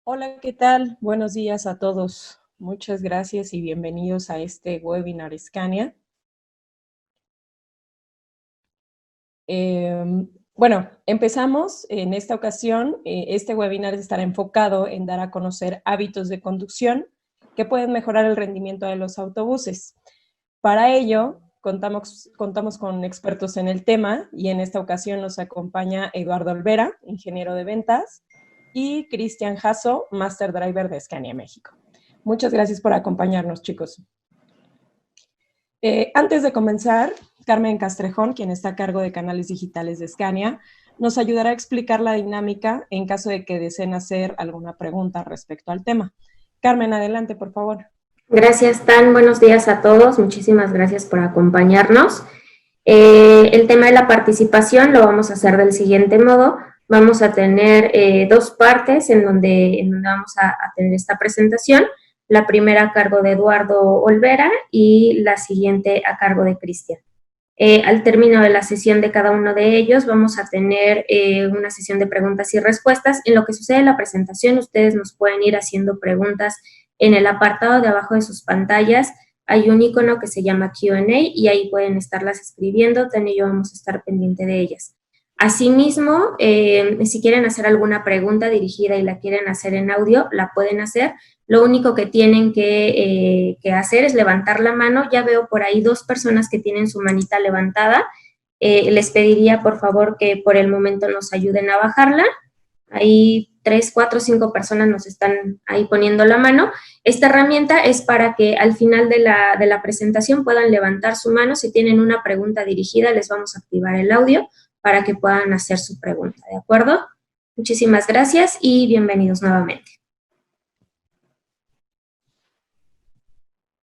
Hola, ¿qué tal? Buenos días a todos. Muchas gracias y bienvenidos a este webinar Scania. Bueno, empezamos en esta ocasión. Este webinar estará enfocado en dar a conocer hábitos de conducción que pueden mejorar el rendimiento de los autobuses. Para ello, contamos con expertos en el tema y en esta ocasión nos acompaña Eduardo Olvera, ingeniero de ventas, y Cristian Jasso, Master Driver de Scania México. Muchas gracias por acompañarnos, chicos. Antes de comenzar, Carmen Castrejón, quien está a cargo de canales digitales de Scania, nos ayudará a explicar la dinámica en caso de que deseen hacer alguna pregunta respecto al tema. Carmen, adelante, por favor. Gracias, Tan. Buenos días a todos. Muchísimas gracias por acompañarnos. El tema de la participación lo vamos a hacer del siguiente modo. Vamos a tener dos partes en donde vamos a tener esta presentación. La primera a cargo de Eduardo Olvera y la siguiente a cargo de Cristian. Al término de la sesión de cada uno de ellos vamos a tener una sesión de preguntas y respuestas. En lo que sucede en la presentación, ustedes nos pueden ir haciendo preguntas en el apartado de abajo de sus pantallas. Hay un icono que se llama Q&A y ahí pueden estarlas escribiendo, también yo vamos a estar pendiente de ellas. Asimismo, si quieren hacer alguna pregunta dirigida y la quieren hacer en audio, la pueden hacer. Lo único que tienen que hacer es levantar la mano. Ya veo por ahí dos personas que tienen su manita levantada. Les pediría, por favor, que por el momento nos ayuden a bajarla. Ahí 3, 4, 5 personas nos están ahí poniendo la mano. Esta herramienta es para que al final de la presentación puedan levantar su mano. Si tienen una pregunta dirigida, les vamos a activar el audio para que puedan hacer su pregunta, ¿de acuerdo? Muchísimas gracias y bienvenidos nuevamente.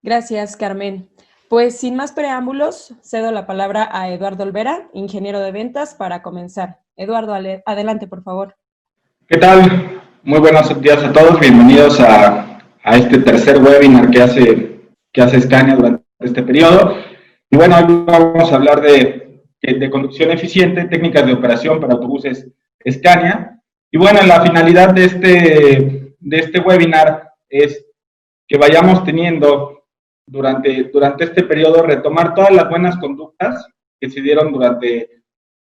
Gracias, Carmen. Pues sin más preámbulos, cedo la palabra a Eduardo Olvera, ingeniero de ventas, para comenzar. Eduardo, adelante, por favor. ¿Qué tal? Muy buenos días a todos. Bienvenidos a este tercer webinar que hace Scania durante este periodo. Y bueno, hoy vamos a hablar de conducción eficiente, técnicas de operación para autobuses Scania. Y bueno, la finalidad de este webinar es que vayamos teniendo durante este periodo, retomar todas las buenas conductas que se dieron durante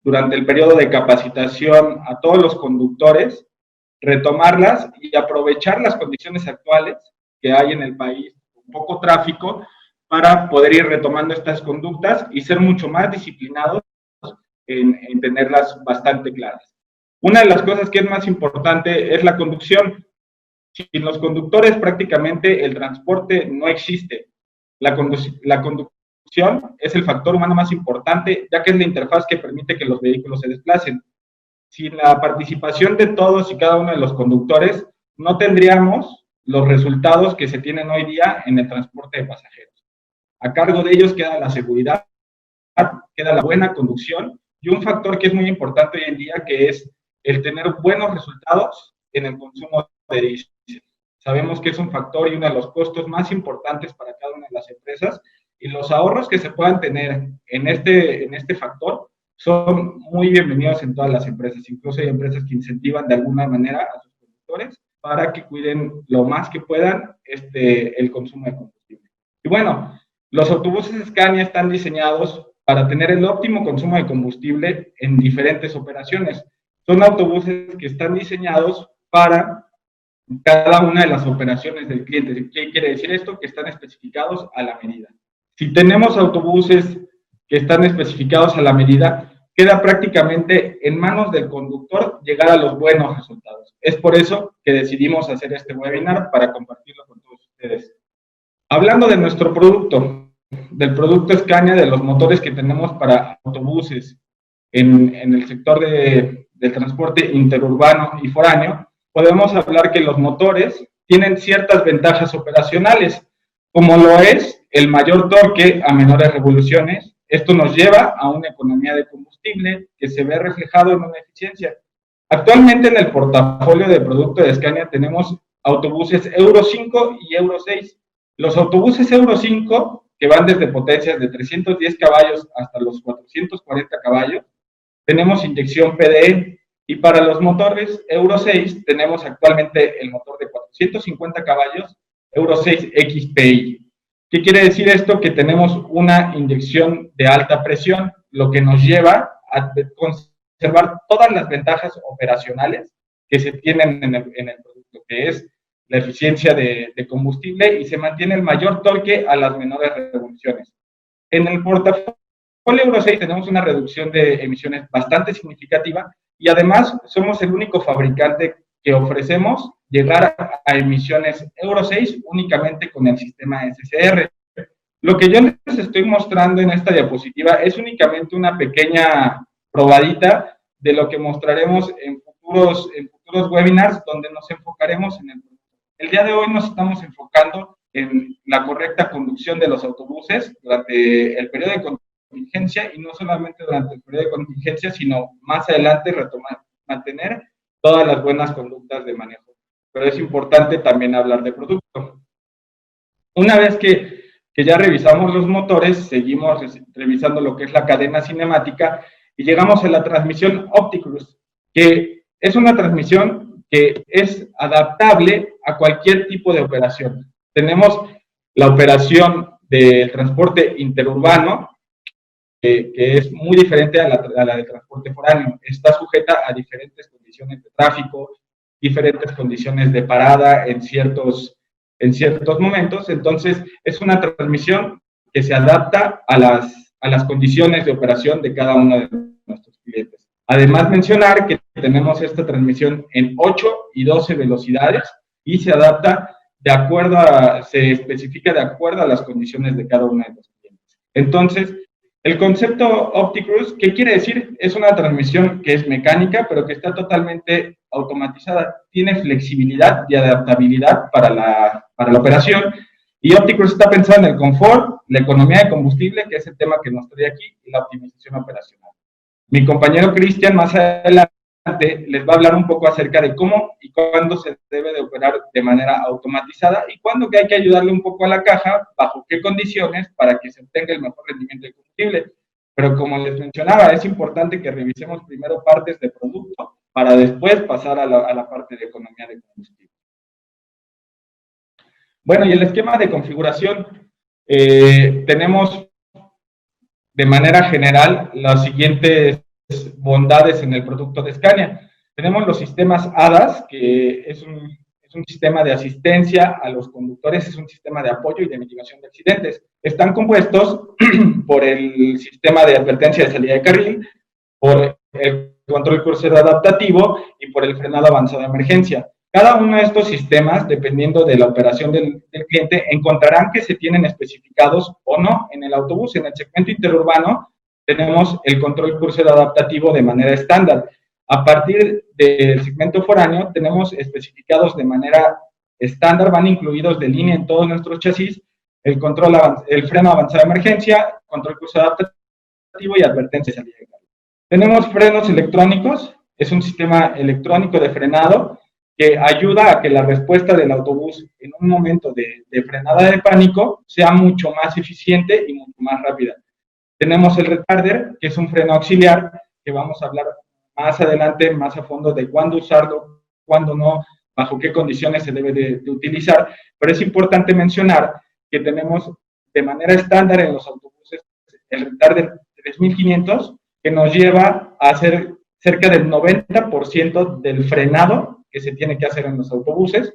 el periodo de capacitación a todos los conductores, retomarlas y aprovechar las condiciones actuales que hay en el país, con poco tráfico, para poder ir retomando estas conductas y ser mucho más disciplinados en tenerlas bastante claras. Una de las cosas que es más importante es la conducción. Sin los conductores prácticamente el transporte no existe. La conducción es el factor humano más importante, ya que es la interfaz que permite que los vehículos se desplacen. Sin la participación de todos y cada uno de los conductores, no tendríamos los resultados que se tienen hoy día en el transporte de pasajeros. A cargo de ellos queda la seguridad, queda la buena conducción y un factor que es muy importante hoy en día, que es el tener buenos resultados en el consumo de diésel. Sabemos que es un factor y uno de los costos más importantes para cada una de las empresas, y los ahorros que se puedan tener en este factor son muy bienvenidos en todas las empresas. Incluso hay empresas que incentivan de alguna manera a sus conductores para que cuiden lo más que puedan el consumo de combustible. Y bueno, los autobuses Scania están diseñados para tener el óptimo consumo de combustible en diferentes operaciones. Son autobuses que están diseñados para cada una de las operaciones del cliente. ¿Qué quiere decir esto? Que están especificados a la medida. Si tenemos autobuses que están especificados a la medida, queda prácticamente en manos del conductor llegar a los buenos resultados. Es por eso que decidimos hacer este webinar, para compartirlo con todos ustedes. Hablando de nuestro producto, del producto Scania, de los motores que tenemos para autobuses en el sector del transporte interurbano y foráneo, podemos hablar que los motores tienen ciertas ventajas operacionales, como lo es el mayor torque a menores revoluciones. Esto nos lleva a una economía de combustible que se ve reflejado en una eficiencia. Actualmente en el portafolio de producto de Scania tenemos autobuses Euro 5 y Euro 6. Los autobuses Euro 5, que van desde potencias de 310 caballos hasta los 440 caballos, tenemos inyección PDE. Y para los motores Euro 6 tenemos actualmente el motor de 450 caballos Euro 6 XPI. ¿Qué quiere decir esto? Que tenemos una inyección de alta presión, lo que nos lleva a conservar todas las ventajas operacionales que se tienen en el producto, que es la eficiencia de combustible, y se mantiene el mayor torque a las menores revoluciones. En el portafolio Euro 6 tenemos una reducción de emisiones bastante significativa, y además somos el único fabricante que ofrecemos llegar a emisiones Euro 6 únicamente con el sistema SCR. Lo que yo les estoy mostrando en esta diapositiva es únicamente una pequeña probadita de lo que mostraremos en futuros webinars, donde nos enfocaremos en el producto. El día de hoy nos estamos enfocando en la correcta conducción de los autobuses durante el periodo de contingencia, y no solamente durante el periodo de contingencia, sino más adelante mantener todas las buenas conductas de manejo. Pero es importante también hablar de producto. Una vez que ya revisamos los motores, seguimos revisando lo que es la cadena cinemática y llegamos a la transmisión OptiCruise, que es una transmisión que es adaptable a cualquier tipo de operación. Tenemos la operación del transporte interurbano, que es muy diferente a la de transporte foráneo. Está sujeta a diferentes condiciones de tráfico, diferentes condiciones de parada en ciertos momentos. Entonces, es una transmisión que se adapta a las condiciones de operación de cada uno de nuestros clientes. Además, mencionar que tenemos esta transmisión en 8 y 12 velocidades y se adapta se especifica de acuerdo a las condiciones de cada uno de los clientes. Entonces, el concepto OptiCruise, ¿qué quiere decir? Es una transmisión que es mecánica, pero que está totalmente automatizada. Tiene flexibilidad y adaptabilidad para la operación. Y OptiCruise está pensado en el confort, la economía de combustible, que es el tema que nos trae aquí, y la optimización operacional. Mi compañero Cristian más adelante les va a hablar un poco acerca de cómo y cuándo se debe de operar de manera automatizada y cuándo que hay que ayudarle un poco a la caja, bajo qué condiciones, para que se obtenga el mejor rendimiento de combustible. Pero como les mencionaba, es importante que revisemos primero partes de producto para después pasar a la parte de economía de combustible. Bueno, y el esquema de configuración, tenemos de manera general las siguientes bondades en el producto de Scania. Tenemos los sistemas ADAS, que es un sistema de asistencia a los conductores, es un sistema de apoyo y de mitigación de accidentes. Están compuestos por el sistema de advertencia de salida de carril, por el control crucero adaptativo y por el frenado avanzado de emergencia. Cada uno de estos sistemas, dependiendo de la operación del cliente, encontrarán que se tienen especificados o no en el autobús. En el segmento interurbano tenemos el control crucero adaptativo de manera estándar. A partir del segmento foráneo tenemos especificados de manera estándar, van incluidos de línea en todos nuestros chasis, el freno avanzado de emergencia, control crucero adaptativo y advertencia de salida de carril. Tenemos frenos electrónicos, es un sistema electrónico de frenado que ayuda a que la respuesta del autobús en un momento de frenada de pánico sea mucho más eficiente y mucho más rápida. Tenemos el retarder, que es un freno auxiliar, que vamos a hablar más adelante, más a fondo, de cuándo usarlo, cuándo no, bajo qué condiciones se debe de utilizar. Pero es importante mencionar que tenemos de manera estándar en los autobuses el retarder 3500, que nos lleva a hacer cerca del 90% del frenado que se tiene que hacer en los autobuses.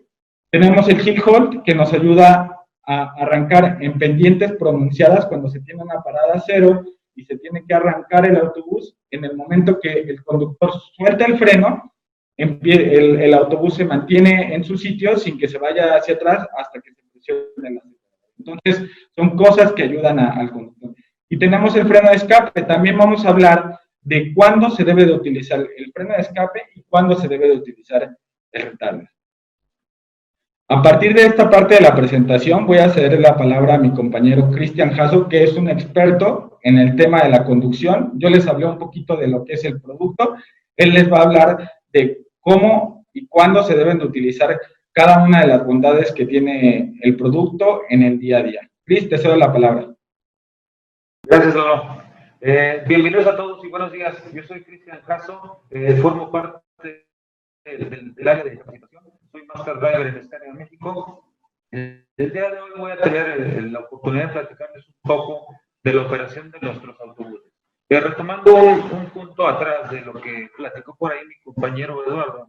Tenemos el hill hold, que nos ayuda a arrancar en pendientes pronunciadas cuando se tiene una parada cero y se tiene que arrancar el autobús. En el momento que el conductor suelta el freno, el autobús se mantiene en su sitio sin que se vaya hacia atrás hasta que se presione la señal. Entonces, son cosas que ayudan al conductor. Y tenemos el freno de escape. También vamos a hablar de cuándo se debe de utilizar el freno de escape y cuándo se debe de utilizar el retarder. A partir de esta parte de la presentación voy a ceder la palabra a mi compañero Cristian Jasso, que es un experto en el tema de la conducción. Yo les hablé un poquito de lo que es el producto. Él les va a hablar de cómo y cuándo se deben de utilizar cada una de las bondades que tiene el producto en el día a día. Cris, te cedo la palabra. Gracias, Lalo. Bienvenidos a todos y buenos días. Yo soy Cristian Caso, formo parte del área de capacitación. Soy Master Driver en Scania México. El día de hoy voy a tener la oportunidad de platicarles un poco de la operación de nuestros autobuses. Retomando un punto atrás de lo que platicó por ahí mi compañero Eduardo,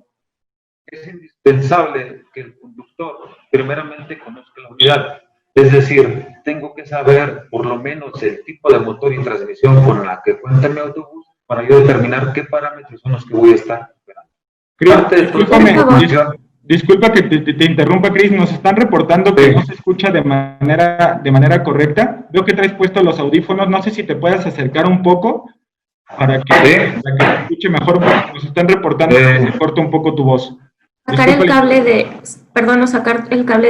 es indispensable que el conductor primeramente conozca la unidad. Es decir, tengo que saber por lo menos el tipo de motor y transmisión con la que cuenta mi autobús para yo determinar qué parámetros son los que voy a estar operando. Disculpa que te interrumpa, Cris. Nos están reportando que no se escucha de manera correcta. Veo que traes puestos los audífonos. No sé si te puedes acercar un poco para que se escuche mejor, porque nos están reportando que se corta un poco tu voz. Sacar el cable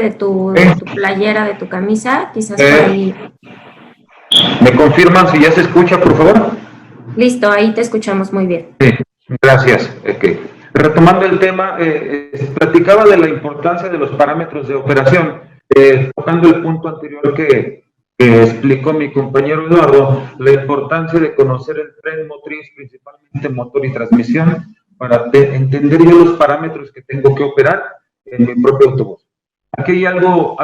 de tu playera, de tu camisa, quizás por ahí. ¿Me confirman si ya se escucha, por favor? Listo, ahí te escuchamos muy bien. Sí, gracias. Okay. Retomando el tema, platicaba de la importancia de los parámetros de operación, tocando el punto anterior que explicó mi compañero Eduardo, la importancia de conocer el tren motriz, principalmente motor y transmisión, para entender yo los parámetros que tengo que operar en mi propio autobús. Aquí hay algo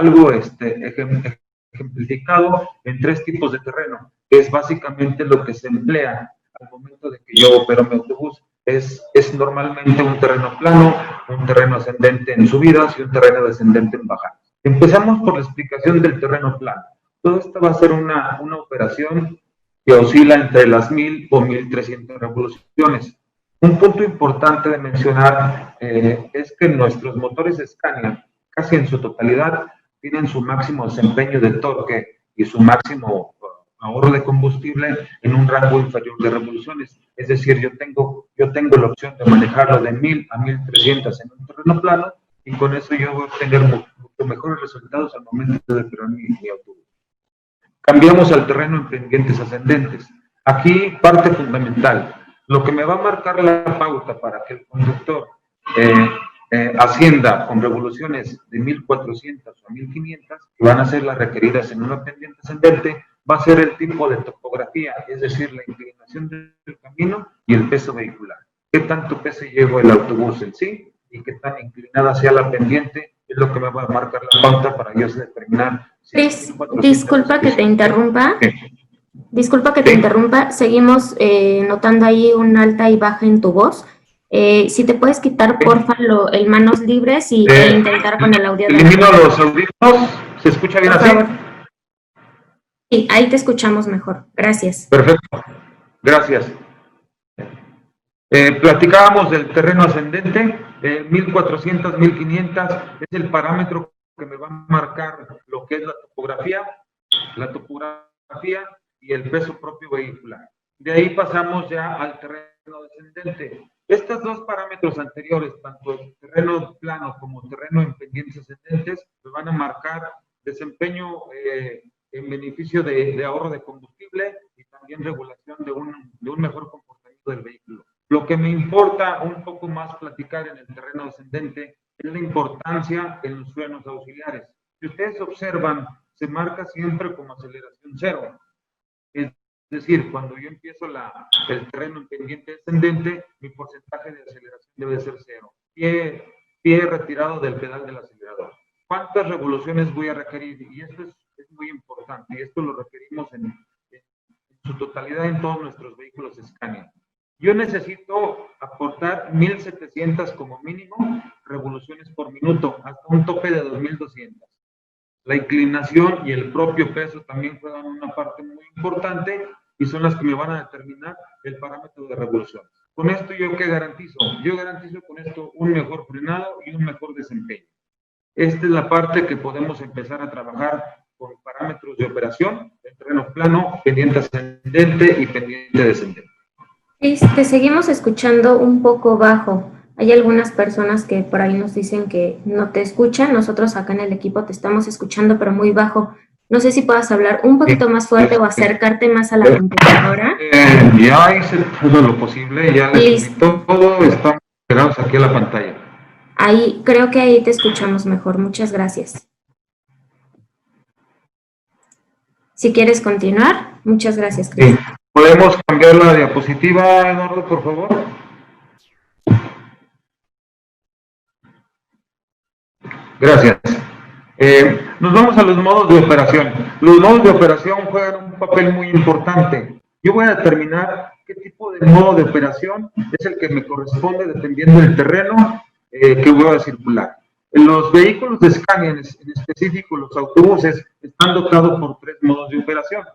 ejemplificado en 3 tipos de terreno, que es básicamente lo que se emplea al momento de que yo opero mi autobús. Es normalmente un terreno plano, un terreno ascendente en subidas y un terreno descendente en bajadas. Empezamos por la explicación del terreno plano. Todo esto va a ser una operación que oscila entre las 1000 o 1300 revoluciones. Un punto importante de mencionar es que nuestros motores Scania, casi en su totalidad, tienen su máximo desempeño de torque y su máximo ahorro de combustible en un rango inferior de revoluciones. Es decir, yo tengo la opción de manejarlo de 1000 a 1300 en un terreno plano, y con eso yo voy a obtener mucho mejores resultados al momento de operar mi autobús. Cambiamos al terreno en pendientes ascendentes. Aquí, parte fundamental. Lo que me va a marcar la pauta para que el conductor ascienda con revoluciones de 1400 o 1500, que van a ser las requeridas en una pendiente ascendente, va a ser el tipo de topografía, es decir, la inclinación del camino y el peso vehicular. ¿Qué tanto peso llevo el autobús en sí y qué tan inclinada sea la pendiente? Es lo que me va a marcar la pauta para yo determinar. Chris, disculpa que te interrumpa. Disculpa que te interrumpa. Seguimos notando ahí un alta y baja en tu voz. Si te puedes quitar, porfa, el manos libres y intentar con el audio. Elimino los audífonos. ¿Se escucha bien así? Sí, ahí te escuchamos mejor. Gracias. Perfecto. Gracias. Platicábamos del terreno ascendente. 1400, 1500 es el parámetro que me va a marcar lo que es la topografía y el peso propio vehicular. De ahí pasamos ya al terreno descendente. Estos 2 parámetros anteriores, tanto el terreno plano como el terreno en pendientes ascendentes, me van a marcar desempeño en beneficio de ahorro de combustible y también regulación de un mejor comportamiento del vehículo. Lo que me importa un poco más platicar en el terreno descendente es la importancia en los frenos auxiliares. Si ustedes observan, se marca siempre como aceleración 0. Es decir, cuando yo empiezo el terreno en pendiente descendente, mi porcentaje de aceleración debe ser 0. Pie retirado del pedal del acelerador. ¿Cuántas revoluciones voy a requerir? Y esto es muy importante, y esto lo requerimos en su totalidad en todos nuestros vehículos Scania. Yo necesito aportar 1700 como mínimo revoluciones por minuto, hasta un tope de 2200. La inclinación y el propio peso también juegan una parte muy importante y son las que me van a determinar el parámetro de revolución. Con esto, ¿yo qué garantizo? Yo garantizo con esto un mejor frenado y un mejor desempeño. Esta es la parte que podemos empezar a trabajar con parámetros de operación, en terreno plano, pendiente ascendente y pendiente descendente. Te seguimos escuchando un poco bajo. Hay algunas personas que por ahí nos dicen que no te escuchan. Nosotros acá en el equipo te estamos escuchando, pero muy bajo. No sé si puedas hablar un poquito más fuerte o acercarte más a la computadora. Ya hice todo lo posible, ya les invito, todo, estamos pegados aquí a la pantalla. Ahí, creo que ahí te escuchamos mejor. Muchas gracias. Si quieres continuar. Muchas gracias, Cris. Sí. ¿Podemos cambiar la diapositiva, Eduardo, por favor? Gracias. Nos vamos a los modos de operación. Los modos de operación juegan un papel muy importante. Yo voy a determinar qué tipo de modo de operación es el que me corresponde dependiendo del terreno que voy a circular. Los vehículos de Scania, en específico los autobuses, están dotados por 3 modos de operación.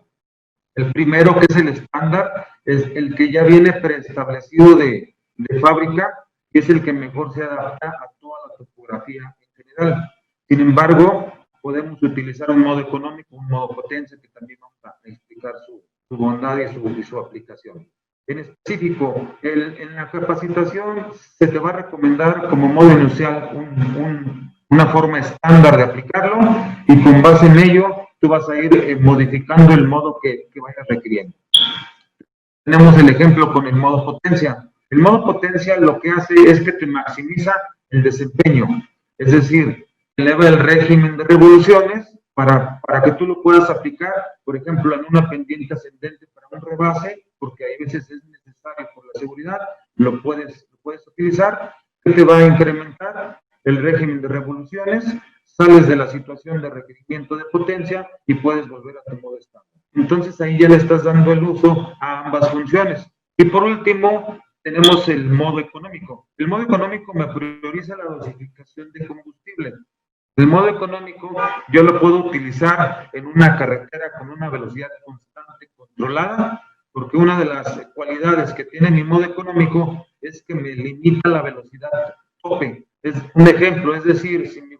El primero, que es el estándar, es el que ya viene preestablecido de fábrica, que es el que mejor se adapta a toda la topografía en general. Sin embargo, podemos utilizar un modo económico, un modo potencia, que también vamos a explicar su bondad y su aplicación. En específico, en la capacitación se te va a recomendar como modo inicial una forma estándar de aplicarlo, y con base en ello tú vas a ir modificando el modo que vayas requiriendo. Tenemos el ejemplo con el modo potencia. El modo potencia lo que hace es que te maximiza el desempeño, es decir, eleva el régimen de revoluciones para que tú lo puedas aplicar, por ejemplo, en una pendiente ascendente para un rebase, porque hay veces es necesario por la seguridad, lo puedes utilizar, que te va a incrementar el régimen de revoluciones, sales de la situación de requerimiento de potencia y puedes volver a tu modo estándar. Entonces ahí ya le estás dando el uso a ambas funciones. Y por último, tenemos el modo económico. El modo económico me prioriza la dosificación de combustible. El modo económico yo lo puedo utilizar en una carretera con una velocidad constante, controlada, porque una de las cualidades que tiene mi modo económico es que me limita la velocidad tope. Es un ejemplo, es decir, si mi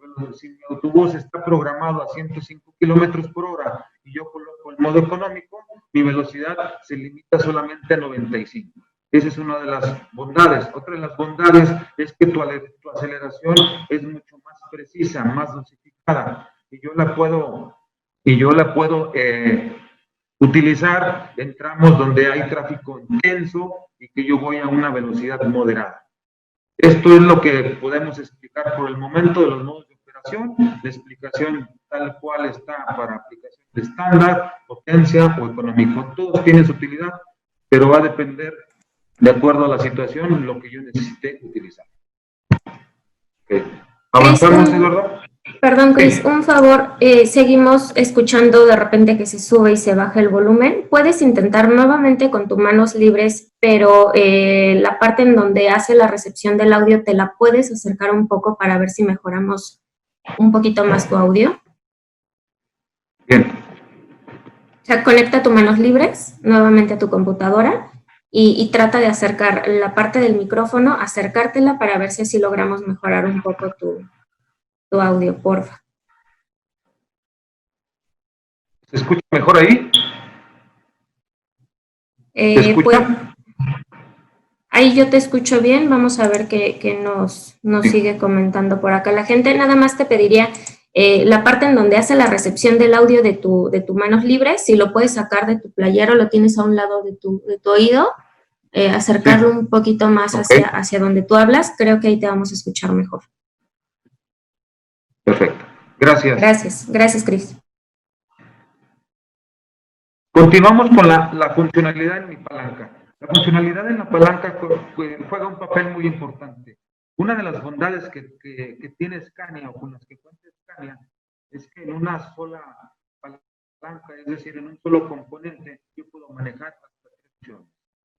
autobús está programado a 105 kilómetros por hora y yo coloco el modo económico, mi velocidad se limita solamente a 95. Esa es una de las bondades. Otra de las bondades es que tu aceleración es mucho más precisa, más dosificada, y yo la puedo utilizar en tramos donde hay tráfico intenso y que yo voy a una velocidad moderada. Esto es lo que podemos explicar por el momento de los modos de operación. La explicación tal cual está para aplicación de estándar, potencia o económico. Todos tienen su utilidad, pero va a depender, de acuerdo a la situación, lo que yo necesite utilizar. Okay. ¿Avanzamos, Eduardo? Perdón, Cris, sí. Un favor, seguimos escuchando de repente que se sube y se baja el volumen. Puedes intentar nuevamente con tus manos libres, pero la parte en donde hace la recepción del audio te la puedes acercar un poco para ver si mejoramos un poquito más tu audio. Bien. O sea, conecta tus manos libres nuevamente a tu computadora y trata de acercar la parte del micrófono, acercártela para ver si así logramos mejorar un poco tu audio, porfa. ¿Se escucha mejor ahí? Pues, ahí yo te escucho bien. Vamos a ver qué nos sigue comentando por acá la gente. Nada más te pediría la parte en donde hace la recepción del audio de tu manos libres, si lo puedes sacar de tu playera o lo tienes a un lado de tu oído, acercarlo un poquito más hacia donde tú hablas. Creo que ahí te vamos a escuchar mejor. Perfecto. Gracias. Gracias, Cris. Continuamos con la funcionalidad en mi palanca. La funcionalidad en la palanca juega un papel muy importante. Una de las bondades que tiene Scania o con las que cuenta Scania es que en una sola palanca, es decir, en un solo componente, yo puedo manejar hasta 3 funciones.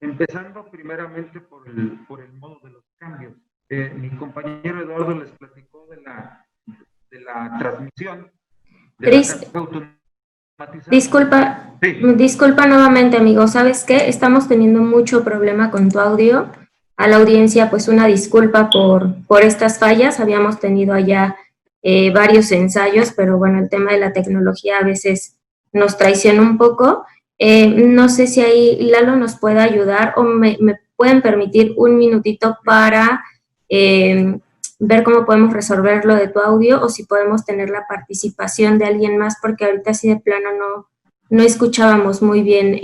Empezando primeramente por el modo de los cambios. Mi compañero Eduardo les platicó de la transmisión. Cris, disculpa nuevamente, amigo. ¿Sabes qué? Estamos teniendo mucho problema con tu audio. A la audiencia, pues una disculpa por estas fallas. Habíamos tenido allá varios ensayos, pero bueno, el tema de la tecnología a veces nos traiciona un poco. No sé si ahí Lalo nos puede ayudar o me pueden permitir un minutito para ver cómo podemos resolver lo de tu audio o si podemos tener la participación de alguien más, porque ahorita así de plano no escuchábamos muy bien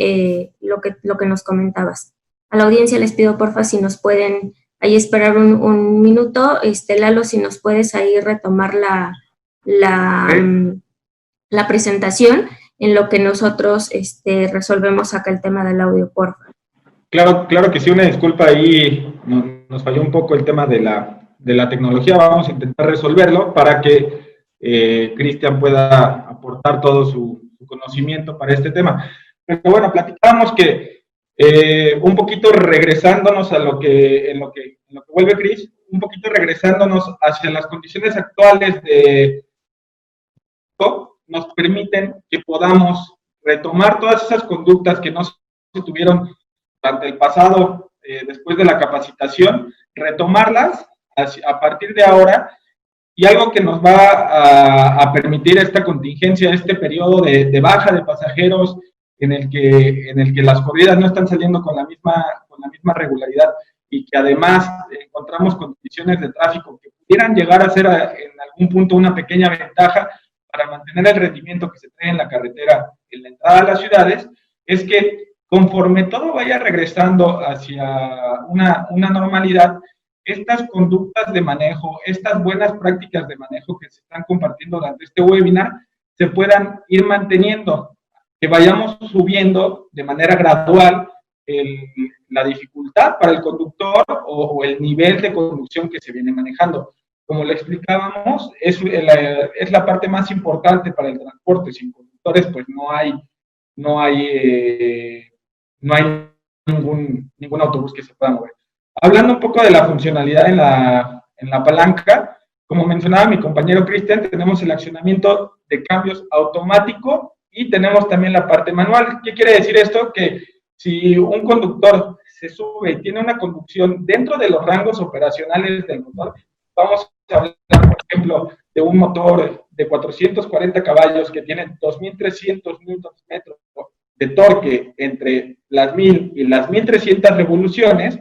lo que nos comentabas. A la audiencia les pido porfa si nos pueden ahí esperar un minuto. Lalo, si nos puedes ahí retomar la presentación. en lo que nosotros resolvemos acá el tema del audio, por favor. Claro que sí, una disculpa ahí, nos falló un poco el tema de la tecnología, vamos a intentar resolverlo para que Cristian pueda aportar todo su conocimiento para este tema. Pero bueno, platicábamos que un poquito regresándonos a en lo que vuelve Cris, un poquito regresándonos hacia las condiciones actuales nos permiten que podamos retomar todas esas conductas que no se tuvieron durante el pasado, después de la capacitación, retomarlas a partir de ahora, y algo que nos va a permitir esta contingencia, este periodo de baja de pasajeros, en el que las corridas no están saliendo con la misma regularidad, y que además encontramos condiciones de tráfico que pudieran llegar a ser en algún punto una pequeña ventaja para mantener el rendimiento que se trae en la carretera en la entrada a las ciudades, es que conforme todo vaya regresando hacia una normalidad, estas conductas de manejo, estas buenas prácticas de manejo que se están compartiendo durante este webinar, se puedan ir manteniendo, que vayamos subiendo de manera gradual la dificultad para el conductor o el nivel de conducción que se viene manejando. Como le explicábamos, es la parte más importante para el transporte. Sin conductores, pues no hay ningún autobús que se pueda mover. Hablando un poco de la funcionalidad en la palanca, como mencionaba mi compañero Cristian, tenemos el accionamiento de cambios automático y tenemos también la parte manual. ¿Qué quiere decir esto? Que si un conductor se sube y tiene una conducción dentro de los rangos operacionales del motor, vamos a hablar, por ejemplo, de un motor de 440 caballos que tiene 2.300 Nm de torque entre las 1.000 y las 1.300 revoluciones,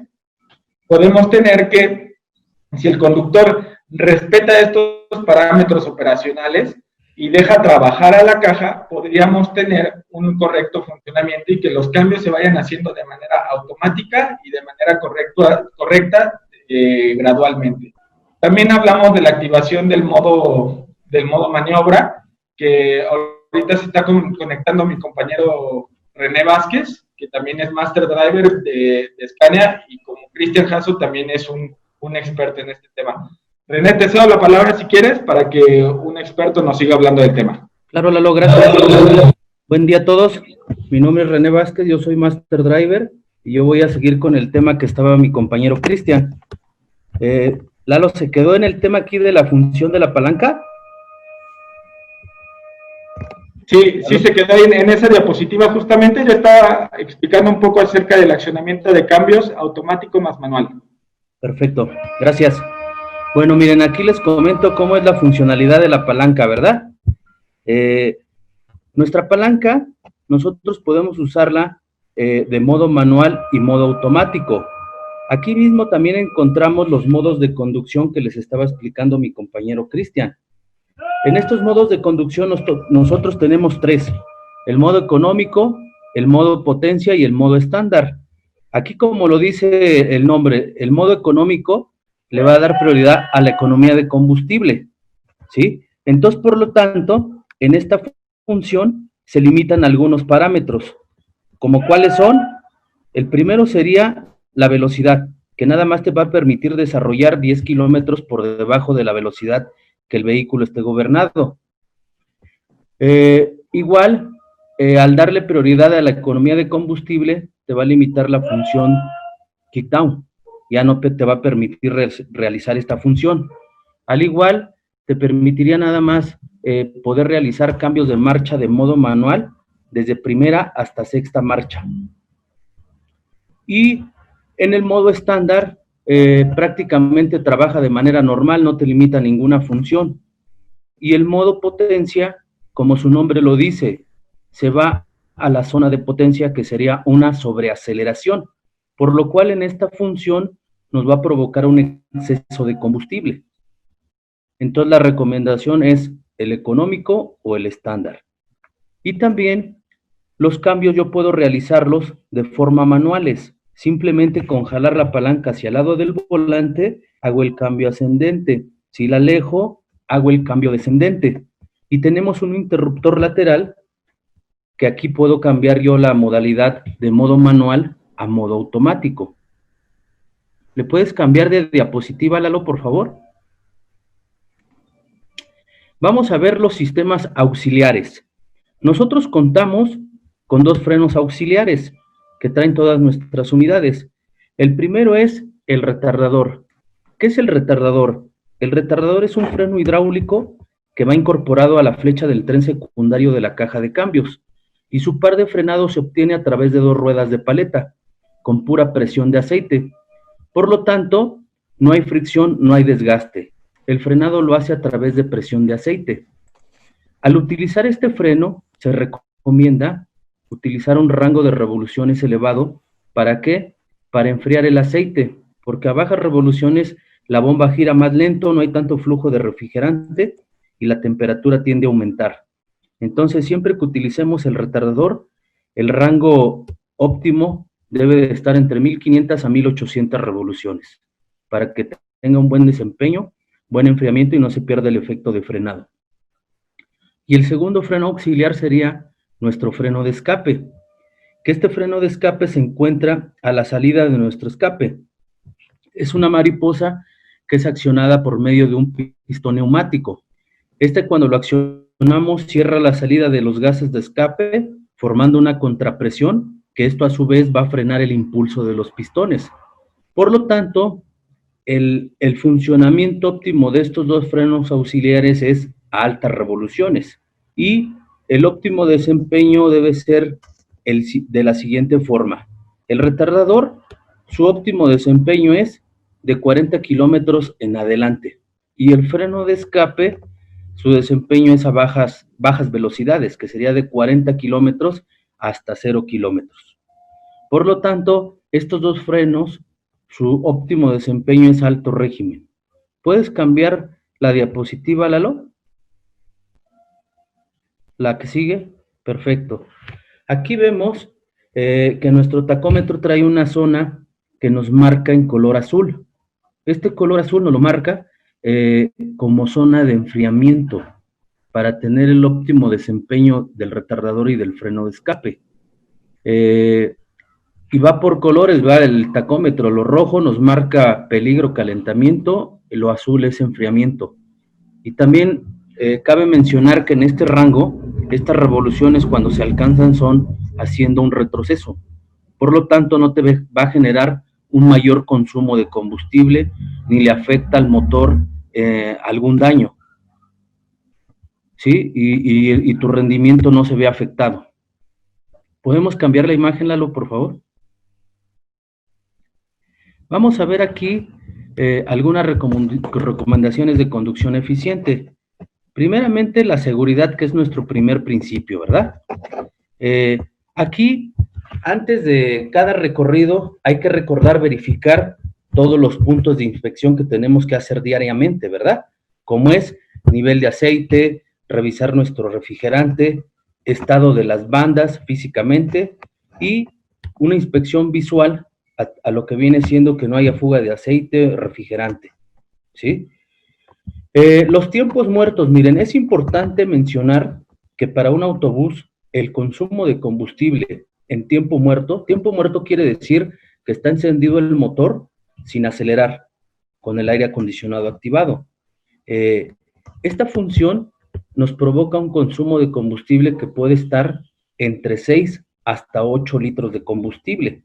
podemos tener que, si el conductor respeta estos parámetros operacionales y deja trabajar a la caja, podríamos tener un correcto funcionamiento y que los cambios se vayan haciendo de manera automática y de manera correcta gradualmente. También hablamos de la activación del modo maniobra, que ahorita se está conectando mi compañero René Vázquez, que también es Master Driver de Scania, y como Cristian Jasso también es un experto en este tema. René, te cedo la palabra si quieres, para que un experto nos siga hablando del tema. Claro, Lalo, gracias. Buen día a todos. Mi nombre es René Vázquez, yo soy Master Driver, y yo voy a seguir con el tema que estaba mi compañero Cristian. Lalo, ¿se quedó en el tema aquí de la función de la palanca? Sí, se quedó en esa diapositiva justamente. Yo estaba explicando un poco acerca del accionamiento de cambios automático más manual. Perfecto, gracias. Bueno, miren, aquí les comento cómo es la funcionalidad de la palanca, ¿verdad? Nuestra palanca, nosotros podemos usarla de modo manual y modo automático. Aquí mismo también encontramos los modos de conducción que les estaba explicando mi compañero Cristian. En estos modos de conducción nosotros tenemos tres: el modo económico, el modo potencia y el modo estándar. Aquí, como lo dice el nombre, el modo económico le va a dar prioridad a la economía de combustible, ¿sí? Entonces, por lo tanto, en esta función se limitan algunos parámetros, como cuáles son. El primero sería la velocidad, que nada más te va a permitir desarrollar 10 kilómetros por debajo de la velocidad que el vehículo esté gobernado. Igual, al darle prioridad a la economía de combustible, te va a limitar la función kickdown. Ya no te va a permitir realizar esta función. Al igual, te permitiría nada más poder realizar cambios de marcha de modo manual desde primera hasta sexta marcha. Y en el modo estándar, prácticamente trabaja de manera normal, no te limita a ninguna función. Y el modo potencia, como su nombre lo dice, se va a la zona de potencia, que sería una sobreaceleración, por lo cual en esta función nos va a provocar un exceso de combustible. Entonces la recomendación es el económico o el estándar. Y también los cambios yo puedo realizarlos de forma manuales. Simplemente con jalar la palanca hacia el lado del volante, hago el cambio ascendente. Si la alejo, hago el cambio descendente. Y tenemos un interruptor lateral que aquí puedo cambiar yo la modalidad de modo manual a modo automático. ¿Le puedes cambiar de diapositiva, Lalo, por favor? Vamos a ver los sistemas auxiliares. Nosotros contamos con dos frenos auxiliares que traen todas nuestras unidades. El primero es el retardador. ¿Qué es el retardador? El retardador es un freno hidráulico que va incorporado a la flecha del tren secundario de la caja de cambios, y su par de frenado se obtiene a través de dos ruedas de paleta, con pura presión de aceite. Por lo tanto, no hay fricción, no hay desgaste. El frenado lo hace a través de presión de aceite. Al utilizar este freno, se recomienda utilizar un rango de revoluciones elevado. ¿Para qué? Para enfriar el aceite, porque a bajas revoluciones la bomba gira más lento, no hay tanto flujo de refrigerante y la temperatura tiende a aumentar. Entonces, siempre que utilicemos el retardador, el rango óptimo debe de estar entre 1500 a 1800 revoluciones, para que tenga un buen desempeño, buen enfriamiento y no se pierda el efecto de frenado. Y el segundo freno auxiliar sería nuestro freno de escape, que este freno de escape se encuentra a la salida de nuestro escape. Es una mariposa que es accionada por medio de un pistón neumático. Cuando lo accionamos, cierra la salida de los gases de escape, formando una contrapresión, que esto a su vez va a frenar el impulso de los pistones. Por lo tanto, el funcionamiento óptimo de estos dos frenos auxiliares es a altas revoluciones, y el óptimo desempeño debe ser de la siguiente forma. El retardador, su óptimo desempeño es de 40 kilómetros en adelante, y el freno de escape, su desempeño es a bajas velocidades, que sería de 40 kilómetros hasta 0 kilómetros. Por lo tanto, estos dos frenos, su óptimo desempeño es alto régimen. ¿Puedes cambiar la diapositiva, Lalo? La que sigue, perfecto. Aquí vemos que nuestro tacómetro trae una zona que nos marca en color azul. Este color azul nos lo marca como zona de enfriamiento para tener el óptimo desempeño del retardador y del freno de escape. Y va por colores, va el tacómetro. Lo rojo nos marca peligro, calentamiento, y lo azul es enfriamiento. Y también cabe mencionar que en este rango, estas revoluciones cuando se alcanzan son haciendo un retroceso. Por lo tanto, no te va a generar un mayor consumo de combustible, ni le afecta al motor algún daño, ¿sí? Y tu rendimiento no se ve afectado. ¿Podemos cambiar la imagen, Lalo, por favor? Vamos a ver aquí algunas recomendaciones de conducción eficiente. Primeramente, la seguridad, que es nuestro primer principio, ¿verdad? Aquí, antes de cada recorrido, hay que recordar verificar todos los puntos de inspección que tenemos que hacer diariamente, ¿verdad? Como es nivel de aceite, revisar nuestro refrigerante, estado de las bandas físicamente y una inspección visual a lo que viene siendo que no haya fuga de aceite, refrigerante, ¿sí? Los tiempos muertos, miren, es importante mencionar que para un autobús el consumo de combustible en tiempo muerto quiere decir que está encendido el motor sin acelerar, con el aire acondicionado activado. Esta función nos provoca un consumo de combustible que puede estar entre 6 hasta 8 litros de combustible.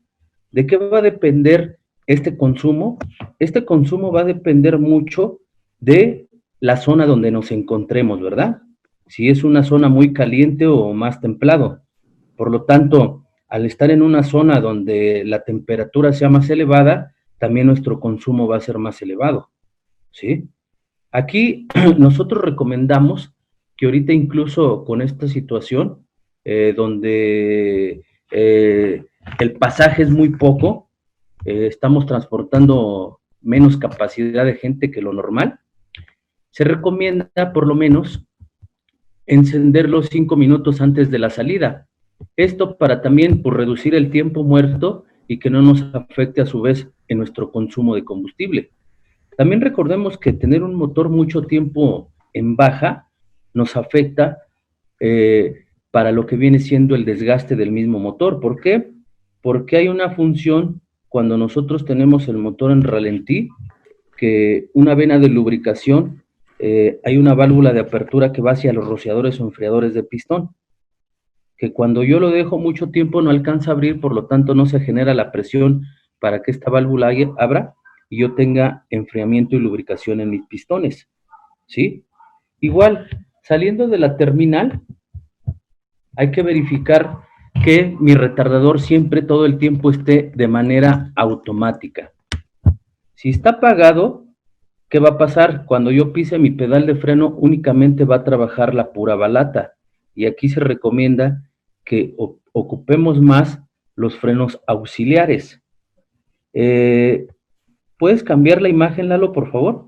¿De qué va a depender este consumo? Este consumo va a depender mucho de la zona donde nos encontremos, ¿verdad? Si es una zona muy caliente o más templado. Por lo tanto, al estar en una zona donde la temperatura sea más elevada, también nuestro consumo va a ser más elevado, ¿sí? Aquí nosotros recomendamos que ahorita incluso con esta situación, donde el pasaje es muy poco, estamos transportando menos capacidad de gente que lo normal, se recomienda por lo menos encenderlo 5 minutos antes de la salida. Esto para también reducir el tiempo muerto y que no nos afecte a su vez en nuestro consumo de combustible. También recordemos que tener un motor mucho tiempo en baja nos afecta para lo que viene siendo el desgaste del mismo motor. ¿Por qué? Porque hay una función cuando nosotros tenemos el motor en ralentí, que una vena de lubricación, hay una válvula de apertura que va hacia los rociadores o enfriadores de pistón, que cuando yo lo dejo mucho tiempo no alcanza a abrir, por lo tanto no se genera la presión para que esta válvula abra y yo tenga enfriamiento y lubricación en mis pistones, ¿sí? Igual, saliendo de la terminal, hay que verificar que mi retardador siempre todo el tiempo esté de manera automática. Si está apagado, ¿qué va a pasar? Cuando yo pise mi pedal de freno, únicamente va a trabajar la pura balata. Y aquí se recomienda que ocupemos más los frenos auxiliares. ¿Puedes cambiar la imagen, Lalo, por favor?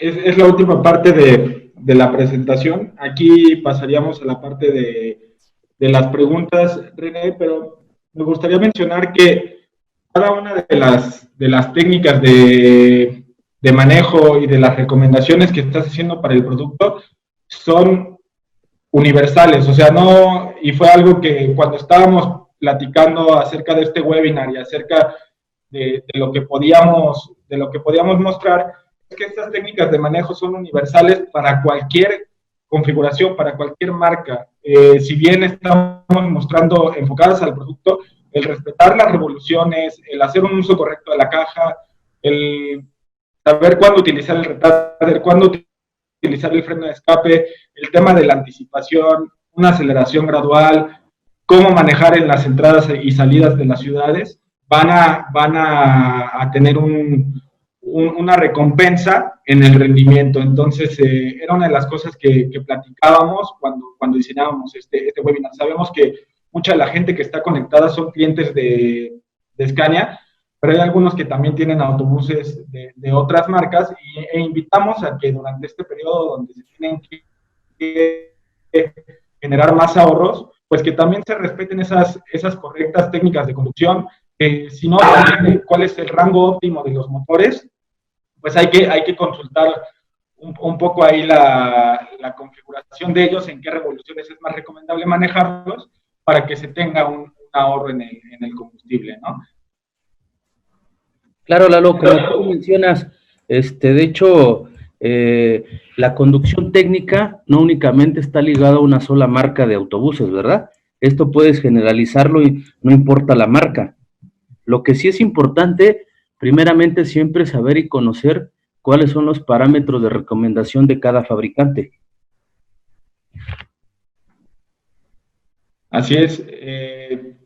Es la última parte de la presentación. Aquí pasaríamos a la parte de las preguntas, René, pero me gustaría mencionar que cada una de las técnicas de manejo y de las recomendaciones que estás haciendo para el producto son universales, o sea, no, y fue algo que cuando estábamos platicando acerca de este webinar y acerca de lo que podíamos mostrar, es que estas técnicas de manejo son universales para cualquier configuración, para cualquier marca. Si bien estamos mostrando enfocadas al producto, el respetar las revoluciones, el hacer un uso correcto de la caja, el saber cuándo utilizar el retarder, cuándo utilizar el freno de escape, el tema de la anticipación, una aceleración gradual, cómo manejar en las entradas y salidas de las ciudades, van a tener una recompensa en el rendimiento. Entonces, era una de las cosas que platicábamos cuando diseñábamos este webinar. Sabemos que mucha de la gente que está conectada son clientes de Scania, pero hay algunos que también tienen autobuses de otras marcas e invitamos a que durante este periodo donde se tienen que generar más ahorros, pues que también se respeten esas correctas técnicas de conducción. Si no saben cuál es el rango óptimo de los motores, pues hay que consultar un poco ahí la configuración de ellos, en qué revoluciones es más recomendable manejarlos para que se tenga un ahorro en el combustible, ¿no? Claro, Lalo, como tú mencionas, de hecho, la conducción técnica no únicamente está ligada a una sola marca de autobuses, ¿verdad? Esto puedes generalizarlo y no importa la marca. Lo que sí es importante, primeramente, siempre saber y conocer cuáles son los parámetros de recomendación de cada fabricante. Así es.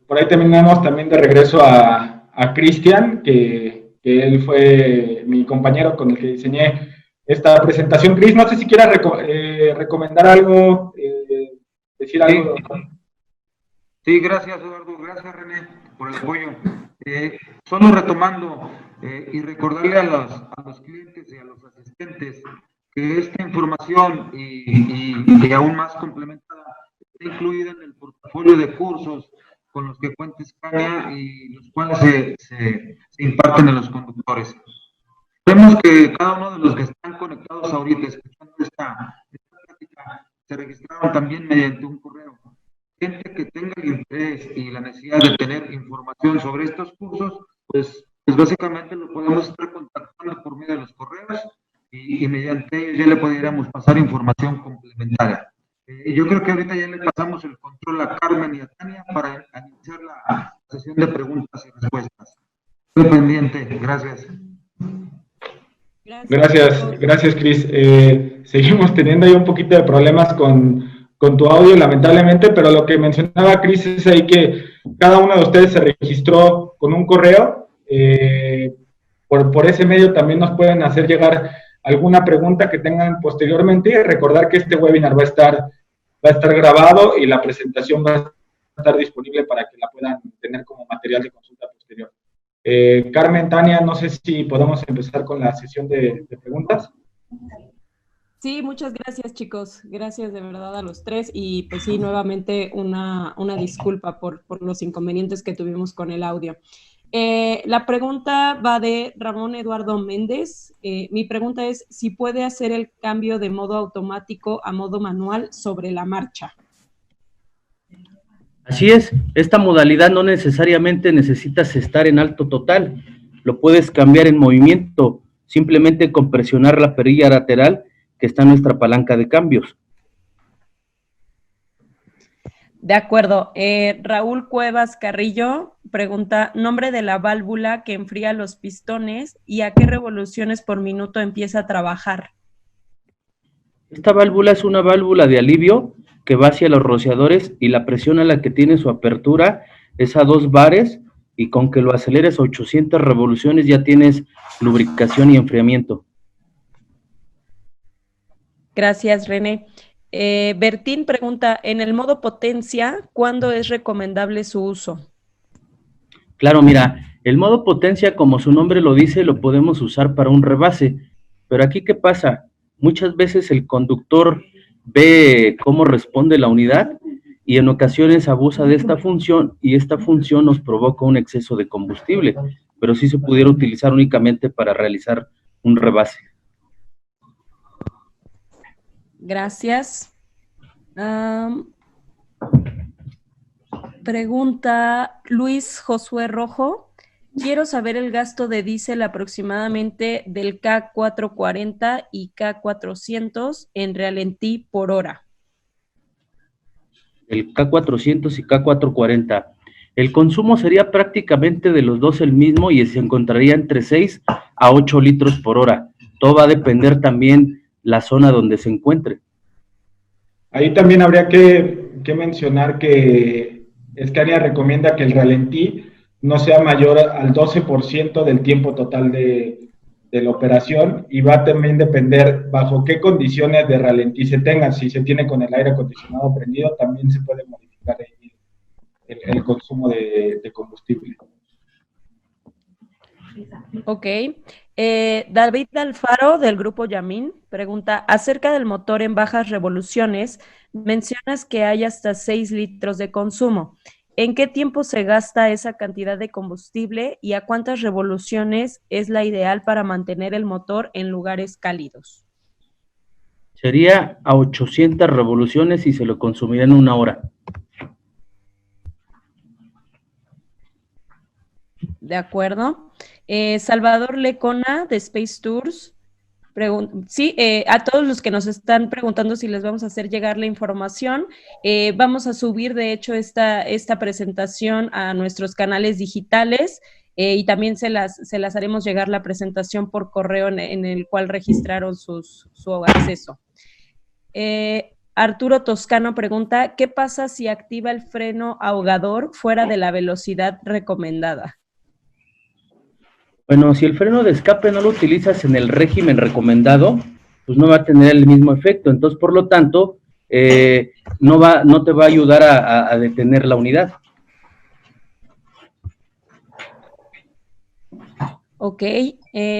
Por ahí terminamos también de regreso a Cristian, que él fue mi compañero con el que diseñé esta presentación. Cris, no sé si quieras recomendar algo, decir algo. Sí, gracias, Eduardo. Gracias, René, por el apoyo. Solo retomando y recordarle a los clientes y a los asistentes que esta información y aún más complementada está incluida en el portafolio de cursos con los que cuenta Scania y los cuales se imparten a los conductores. Vemos que cada uno de los que están conectados ahorita escuchando esta plática se registraron también mediante un correo. Gente que tenga el interés y la necesidad de tener información sobre estos cursos, pues básicamente lo podemos estar contactando por medio de los correos y mediante ellos ya le pudiéramos pasar información complementaria. Yo creo que ahorita ya le pasamos el control a Carmen y a Tania para iniciar la sesión de preguntas y respuestas. Estoy pendiente, gracias. Gracias, Cris. Seguimos teniendo ahí un poquito de problemas con tu audio, lamentablemente, pero lo que mencionaba Cris es ahí que cada uno de ustedes se registró con un correo. Por ese medio también nos pueden hacer llegar alguna pregunta que tengan posteriormente y recordar que este webinar va a estar grabado y la presentación va a estar disponible para que la puedan tener como material de consulta posterior. Carmen, Tania, no sé si podemos empezar con la sesión de preguntas. Sí, muchas gracias, chicos. Gracias de verdad a los tres y pues sí, nuevamente una disculpa por los inconvenientes que tuvimos con el audio. La pregunta va de Ramón Eduardo Méndez. Mi pregunta es si puede hacer el cambio de modo automático a modo manual sobre la marcha. Así es, esta modalidad no necesariamente necesitas estar en alto total, lo puedes cambiar en movimiento, simplemente con presionar la perilla lateral que está en nuestra palanca de cambios. De acuerdo. Raúl Cuevas Carrillo pregunta, nombre de la válvula que enfría los pistones y a qué revoluciones por minuto empieza a trabajar. Esta válvula es una válvula de alivio que va hacia los rociadores y la presión a la que tiene su apertura es a 2 bares y con que lo aceleres a 800 revoluciones ya tienes lubricación y enfriamiento. Gracias, René. Bertín pregunta, en el modo potencia, ¿cuándo es recomendable su uso? Claro, mira, el modo potencia, como su nombre lo dice, lo podemos usar para un rebase, pero aquí, ¿qué pasa? Muchas veces el conductor ve cómo responde la unidad y en ocasiones abusa de esta función y esta función nos provoca un exceso de combustible, pero sí se pudiera utilizar únicamente para realizar un rebase. Gracias. Pregunta Luis Josué Rojo. Quiero saber el gasto de diésel aproximadamente del K440 y K400 en ralentí por hora. El K400 y K440. El consumo sería prácticamente de los dos el mismo y se encontraría entre 6 a 8 litros por hora. Todo va a depender también la zona donde se encuentre. Ahí también habría que mencionar que Scania recomienda que el ralentí no sea mayor al 12% del tiempo total de la operación y va a también depender bajo qué condiciones de ralentí se tengan. Si se tiene con el aire acondicionado prendido, también se puede modificar el consumo de combustible. Ok. David Alfaro, del grupo Yamin, pregunta, acerca del motor en bajas revoluciones, mencionas que hay hasta 6 litros de consumo. ¿En qué tiempo se gasta esa cantidad de combustible y a cuántas revoluciones es la ideal para mantener el motor en lugares cálidos? Sería a 800 revoluciones y se lo consumiría en 1 hora. De acuerdo. Salvador Lecona, de Space Tours. Sí, a todos los que nos están preguntando si les vamos a hacer llegar la información, vamos a subir, de hecho, esta presentación a nuestros canales digitales y también se las haremos llegar la presentación por correo en el cual registraron su acceso. Arturo Toscano pregunta, ¿qué pasa si activa el freno ahogador fuera de la velocidad recomendada? Bueno, si el freno de escape no lo utilizas en el régimen recomendado, pues no va a tener el mismo efecto. Entonces, por lo tanto, no te va a ayudar a detener la unidad. Ok.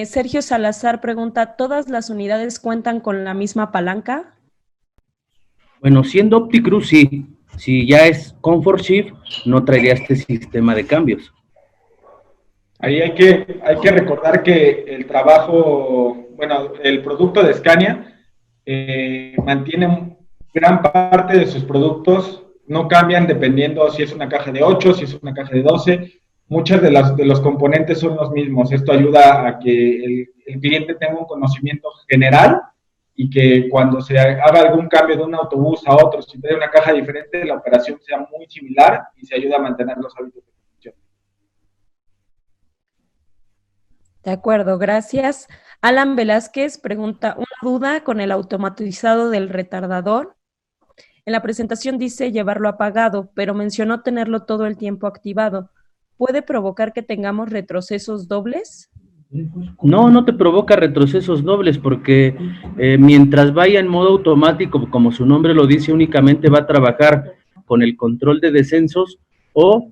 Sergio Salazar pregunta, ¿todas las unidades cuentan con la misma palanca? Bueno, siendo OptiCruise, sí. Si ya es Comfort Shift, no traería este sistema de cambios. Ahí hay que recordar que el trabajo, bueno, el producto de Scania mantiene gran parte de sus productos, no cambian dependiendo si es una caja de 8, si es una caja de 12, muchos de los componentes son los mismos. Esto ayuda a que el cliente tenga un conocimiento general y que cuando se haga algún cambio de un autobús a otro, si trae una caja diferente, la operación sea muy similar y se ayuda a mantener los hábitos de conducción. De acuerdo, gracias. Alan Velázquez pregunta, una duda con el automatizado del retardador. En la presentación dice llevarlo apagado, pero mencionó tenerlo todo el tiempo activado. ¿Puede provocar que tengamos retrocesos dobles? No, no te provoca retrocesos dobles porque mientras vaya en modo automático, como su nombre lo dice, únicamente va a trabajar con el control de descensos o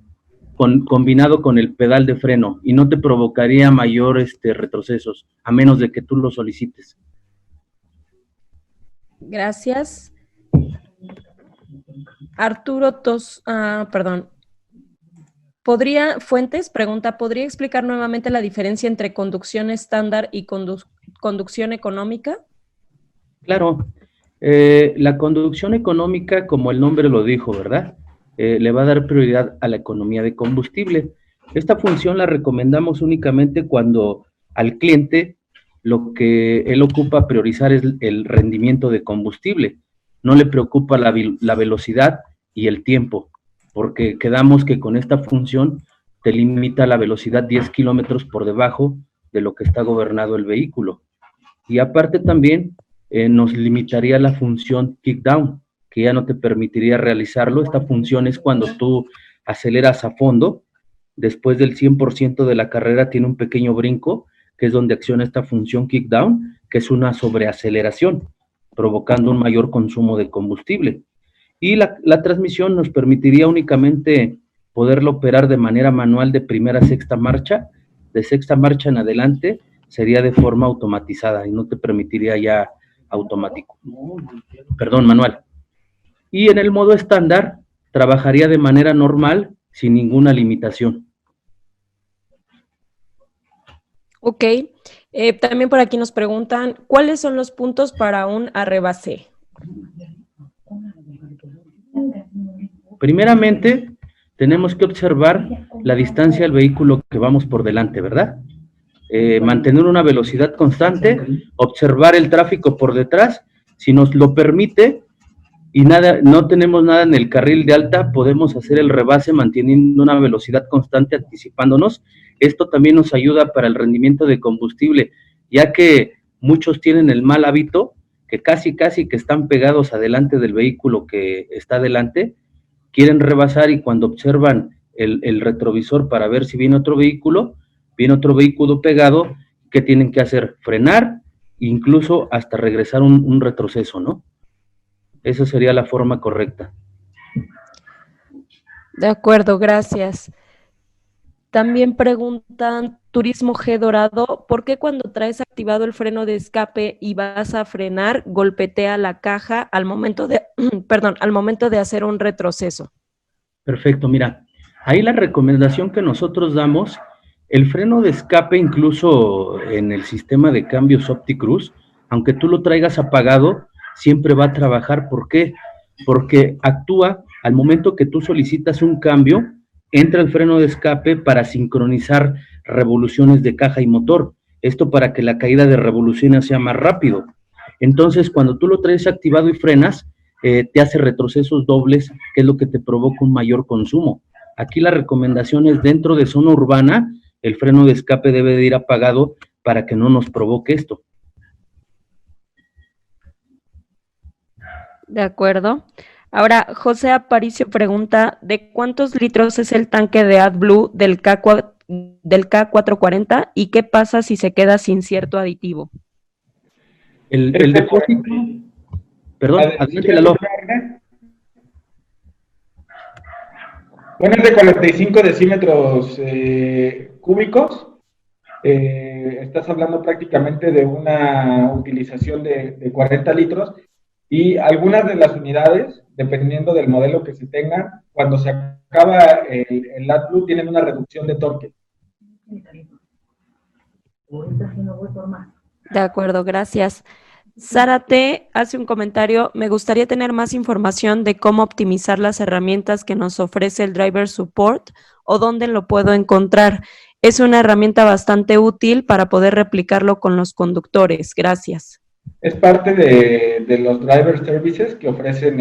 combinado con el pedal de freno y no te provocaría mayor retrocesos, a menos de que tú lo solicites. Gracias. Arturo Fuentes pregunta, ¿podría explicar nuevamente la diferencia entre conducción estándar y conducción económica? Claro, la conducción económica, como el nombre lo dijo, ¿verdad? Le va a dar prioridad a la economía de combustible. Esta función la recomendamos únicamente cuando al cliente lo que él ocupa priorizar es el rendimiento de combustible. No le preocupa la velocidad y el tiempo, porque quedamos que con esta función te limita la velocidad 10 kilómetros por debajo de lo que está gobernado el vehículo. Y aparte también nos limitaría la función kick down, que ya no te permitiría realizarlo. Esta función es cuando tú aceleras a fondo, después del 100% de la carrera tiene un pequeño brinco, que es donde acciona esta función kick down, que es una sobreaceleración, provocando un mayor consumo de combustible. Y la transmisión nos permitiría únicamente poderlo operar de manera manual de primera a sexta marcha. De sexta marcha en adelante sería de forma automatizada y no te permitiría ya automático. Perdón, manual. Y en el modo estándar trabajaría de manera normal sin ninguna limitación. Ok. También por aquí nos preguntan, ¿cuáles son los puntos para un arrebase? Primeramente, tenemos que observar la distancia del vehículo que vamos por delante, ¿verdad? Mantener una velocidad constante, observar el tráfico por detrás, si nos lo permite y no tenemos nada en el carril de alta, podemos hacer el rebase manteniendo una velocidad constante, anticipándonos. Esto también nos ayuda para el rendimiento de combustible, ya que muchos tienen el mal hábito que casi que están pegados adelante del vehículo que está adelante, quieren rebasar y cuando observan el retrovisor para ver si viene otro vehículo pegado, ¿qué tienen que hacer? Frenar, incluso hasta regresar un retroceso, ¿no? Esa sería la forma correcta. De acuerdo, gracias. También preguntan, Turismo G Dorado, ¿por qué cuando traes activado el freno de escape y vas a frenar, golpetea la caja al momento de, al momento de hacer un retroceso? Perfecto, mira, ahí la recomendación que nosotros damos, el freno de escape incluso en el sistema de cambios OptiCruise, aunque tú lo traigas apagado, siempre va a trabajar. ¿Por qué? Porque actúa al momento que tú solicitas un cambio, entra el freno de escape para sincronizar revoluciones de caja y motor. Esto para que la caída de revoluciones sea más rápido. Entonces, cuando tú lo traes activado y frenas, te hace retrocesos dobles, que es lo que te provoca un mayor consumo. Aquí la recomendación es dentro de zona urbana, el freno de escape debe de ir apagado para que no nos provoque esto. De acuerdo. Ahora, José Aparicio pregunta, ¿de cuántos litros es el tanque de AdBlue del K440 y qué pasa si se queda sin cierto aditivo? El depósito... Perdón, adelante, Lalo. Bueno, es de 45 decímetros cúbicos. Estás hablando prácticamente de una utilización de 40 litros y algunas de las unidades, dependiendo del modelo que se tenga, cuando se acaba el AdBlue tienen una reducción de torque. De acuerdo, gracias. Zárate hace un comentario, me gustaría tener más información de cómo optimizar las herramientas que nos ofrece el Driver Support o dónde lo puedo encontrar. Es una herramienta bastante útil para poder replicarlo con los conductores. Gracias. Es parte de los Driver Services que ofrecen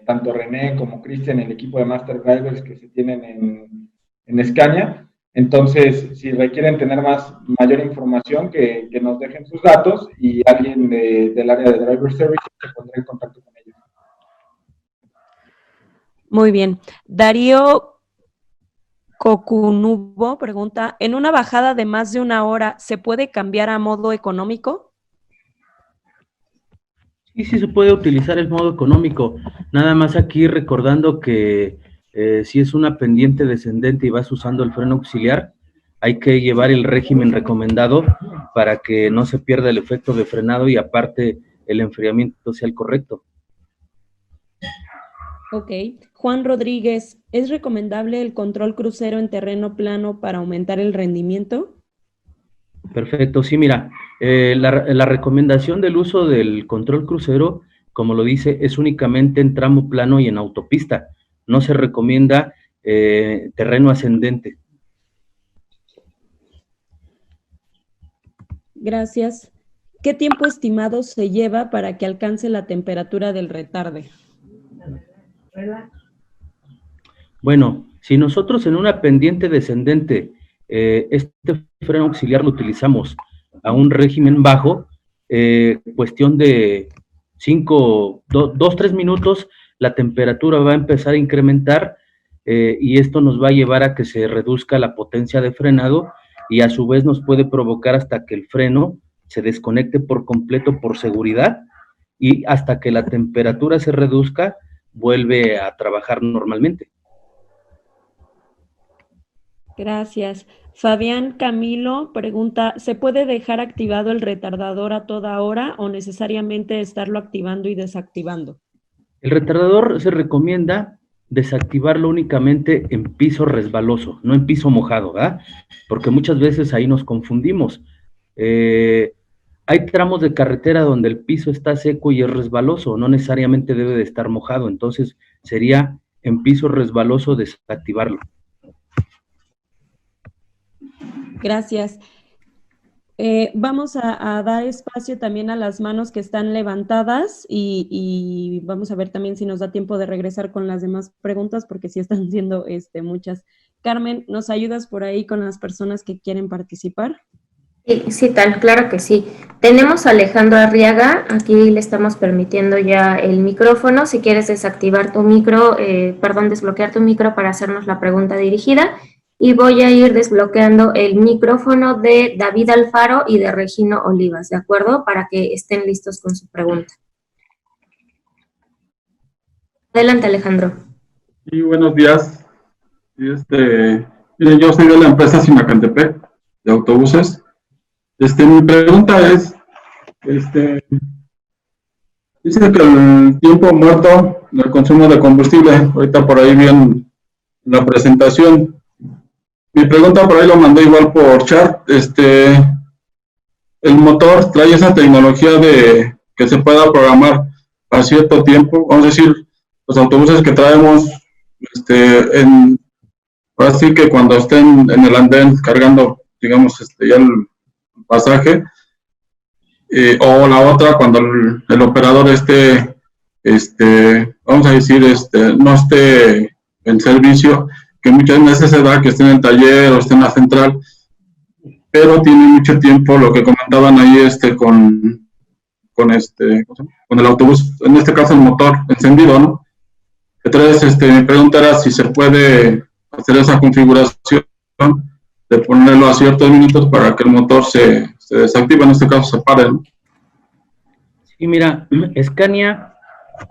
tanto René como Cristian, el equipo de Master Drivers que se tienen en Scania. Entonces, si requieren tener mayor información, que nos dejen sus datos y alguien del área de Driver Services se pondrá en contacto con ellos. Muy bien. Darío Cocunubo pregunta, ¿en una bajada de más de una hora se puede cambiar a modo económico? Sí, sí se puede utilizar el modo económico. Nada más aquí recordando que si es una pendiente descendente y vas usando el freno auxiliar, hay que llevar el régimen recomendado para que no se pierda el efecto de frenado y aparte el enfriamiento sea el correcto. Ok. Juan Rodríguez, ¿es recomendable el control crucero en terreno plano para aumentar el rendimiento? Perfecto, sí, mira, la recomendación del uso del control crucero, como lo dice, es únicamente en tramo plano y en autopista. No se recomienda terreno ascendente. Gracias. ¿Qué tiempo estimado se lleva para que alcance la temperatura del retarde? Bueno, si nosotros en una pendiente descendente este freno auxiliar lo utilizamos a un régimen bajo, cuestión de 3 minutos, la temperatura va a empezar a incrementar y esto nos va a llevar a que se reduzca la potencia de frenado y a su vez nos puede provocar hasta que el freno se desconecte por completo por seguridad y hasta que la temperatura se reduzca, vuelve a trabajar normalmente. Gracias. Fabián Camilo pregunta, ¿se puede dejar activado el retardador a toda hora o necesariamente estarlo activando y desactivando? El retardador se recomienda desactivarlo únicamente en piso resbaloso, no en piso mojado, ¿verdad? Porque muchas veces ahí nos confundimos. Hay tramos de carretera donde el piso está seco y es resbaloso, no necesariamente debe de estar mojado, entonces sería en piso resbaloso desactivarlo. Gracias. Vamos a dar espacio también a las manos que están levantadas y vamos a ver también si nos da tiempo de regresar con las demás preguntas, porque sí están siendo muchas. Carmen, ¿nos ayudas por ahí con las personas que quieren participar? Sí, claro que sí. Tenemos a Alejandro Arriaga, aquí le estamos permitiendo ya el micrófono. Si quieres desactivar tu micro, desbloquear tu micro para hacernos la pregunta dirigida. Y voy a ir desbloqueando el micrófono de David Alfaro y de Regino Olivas, ¿de acuerdo? Para que estén listos con su pregunta. Adelante, Alejandro. Sí, buenos días. Miren, yo soy de la empresa Simacantepec, de autobuses. Mi pregunta es, dice que el tiempo muerto del consumo de combustible, ahorita por ahí vi en la presentación. Mi pregunta por ahí lo mandé igual por chat. El motor trae esa tecnología de que se pueda programar a cierto tiempo. Vamos a decir, los autobuses que traemos, ahora sí que cuando estén en el andén cargando, digamos, ya el pasaje, o la otra, cuando el operador vamos a decir, no esté en servicio, que muchas veces se da que esté en el taller o esté en la central, pero tiene mucho tiempo, lo que comentaban ahí, con el autobús, en este caso el motor encendido, ¿no? Entonces, mi pregunta era si se puede hacer esa configuración de ponerlo a ciertos minutos para que el motor se desactive, en este caso se pare, ¿no? Sí, mira, Scania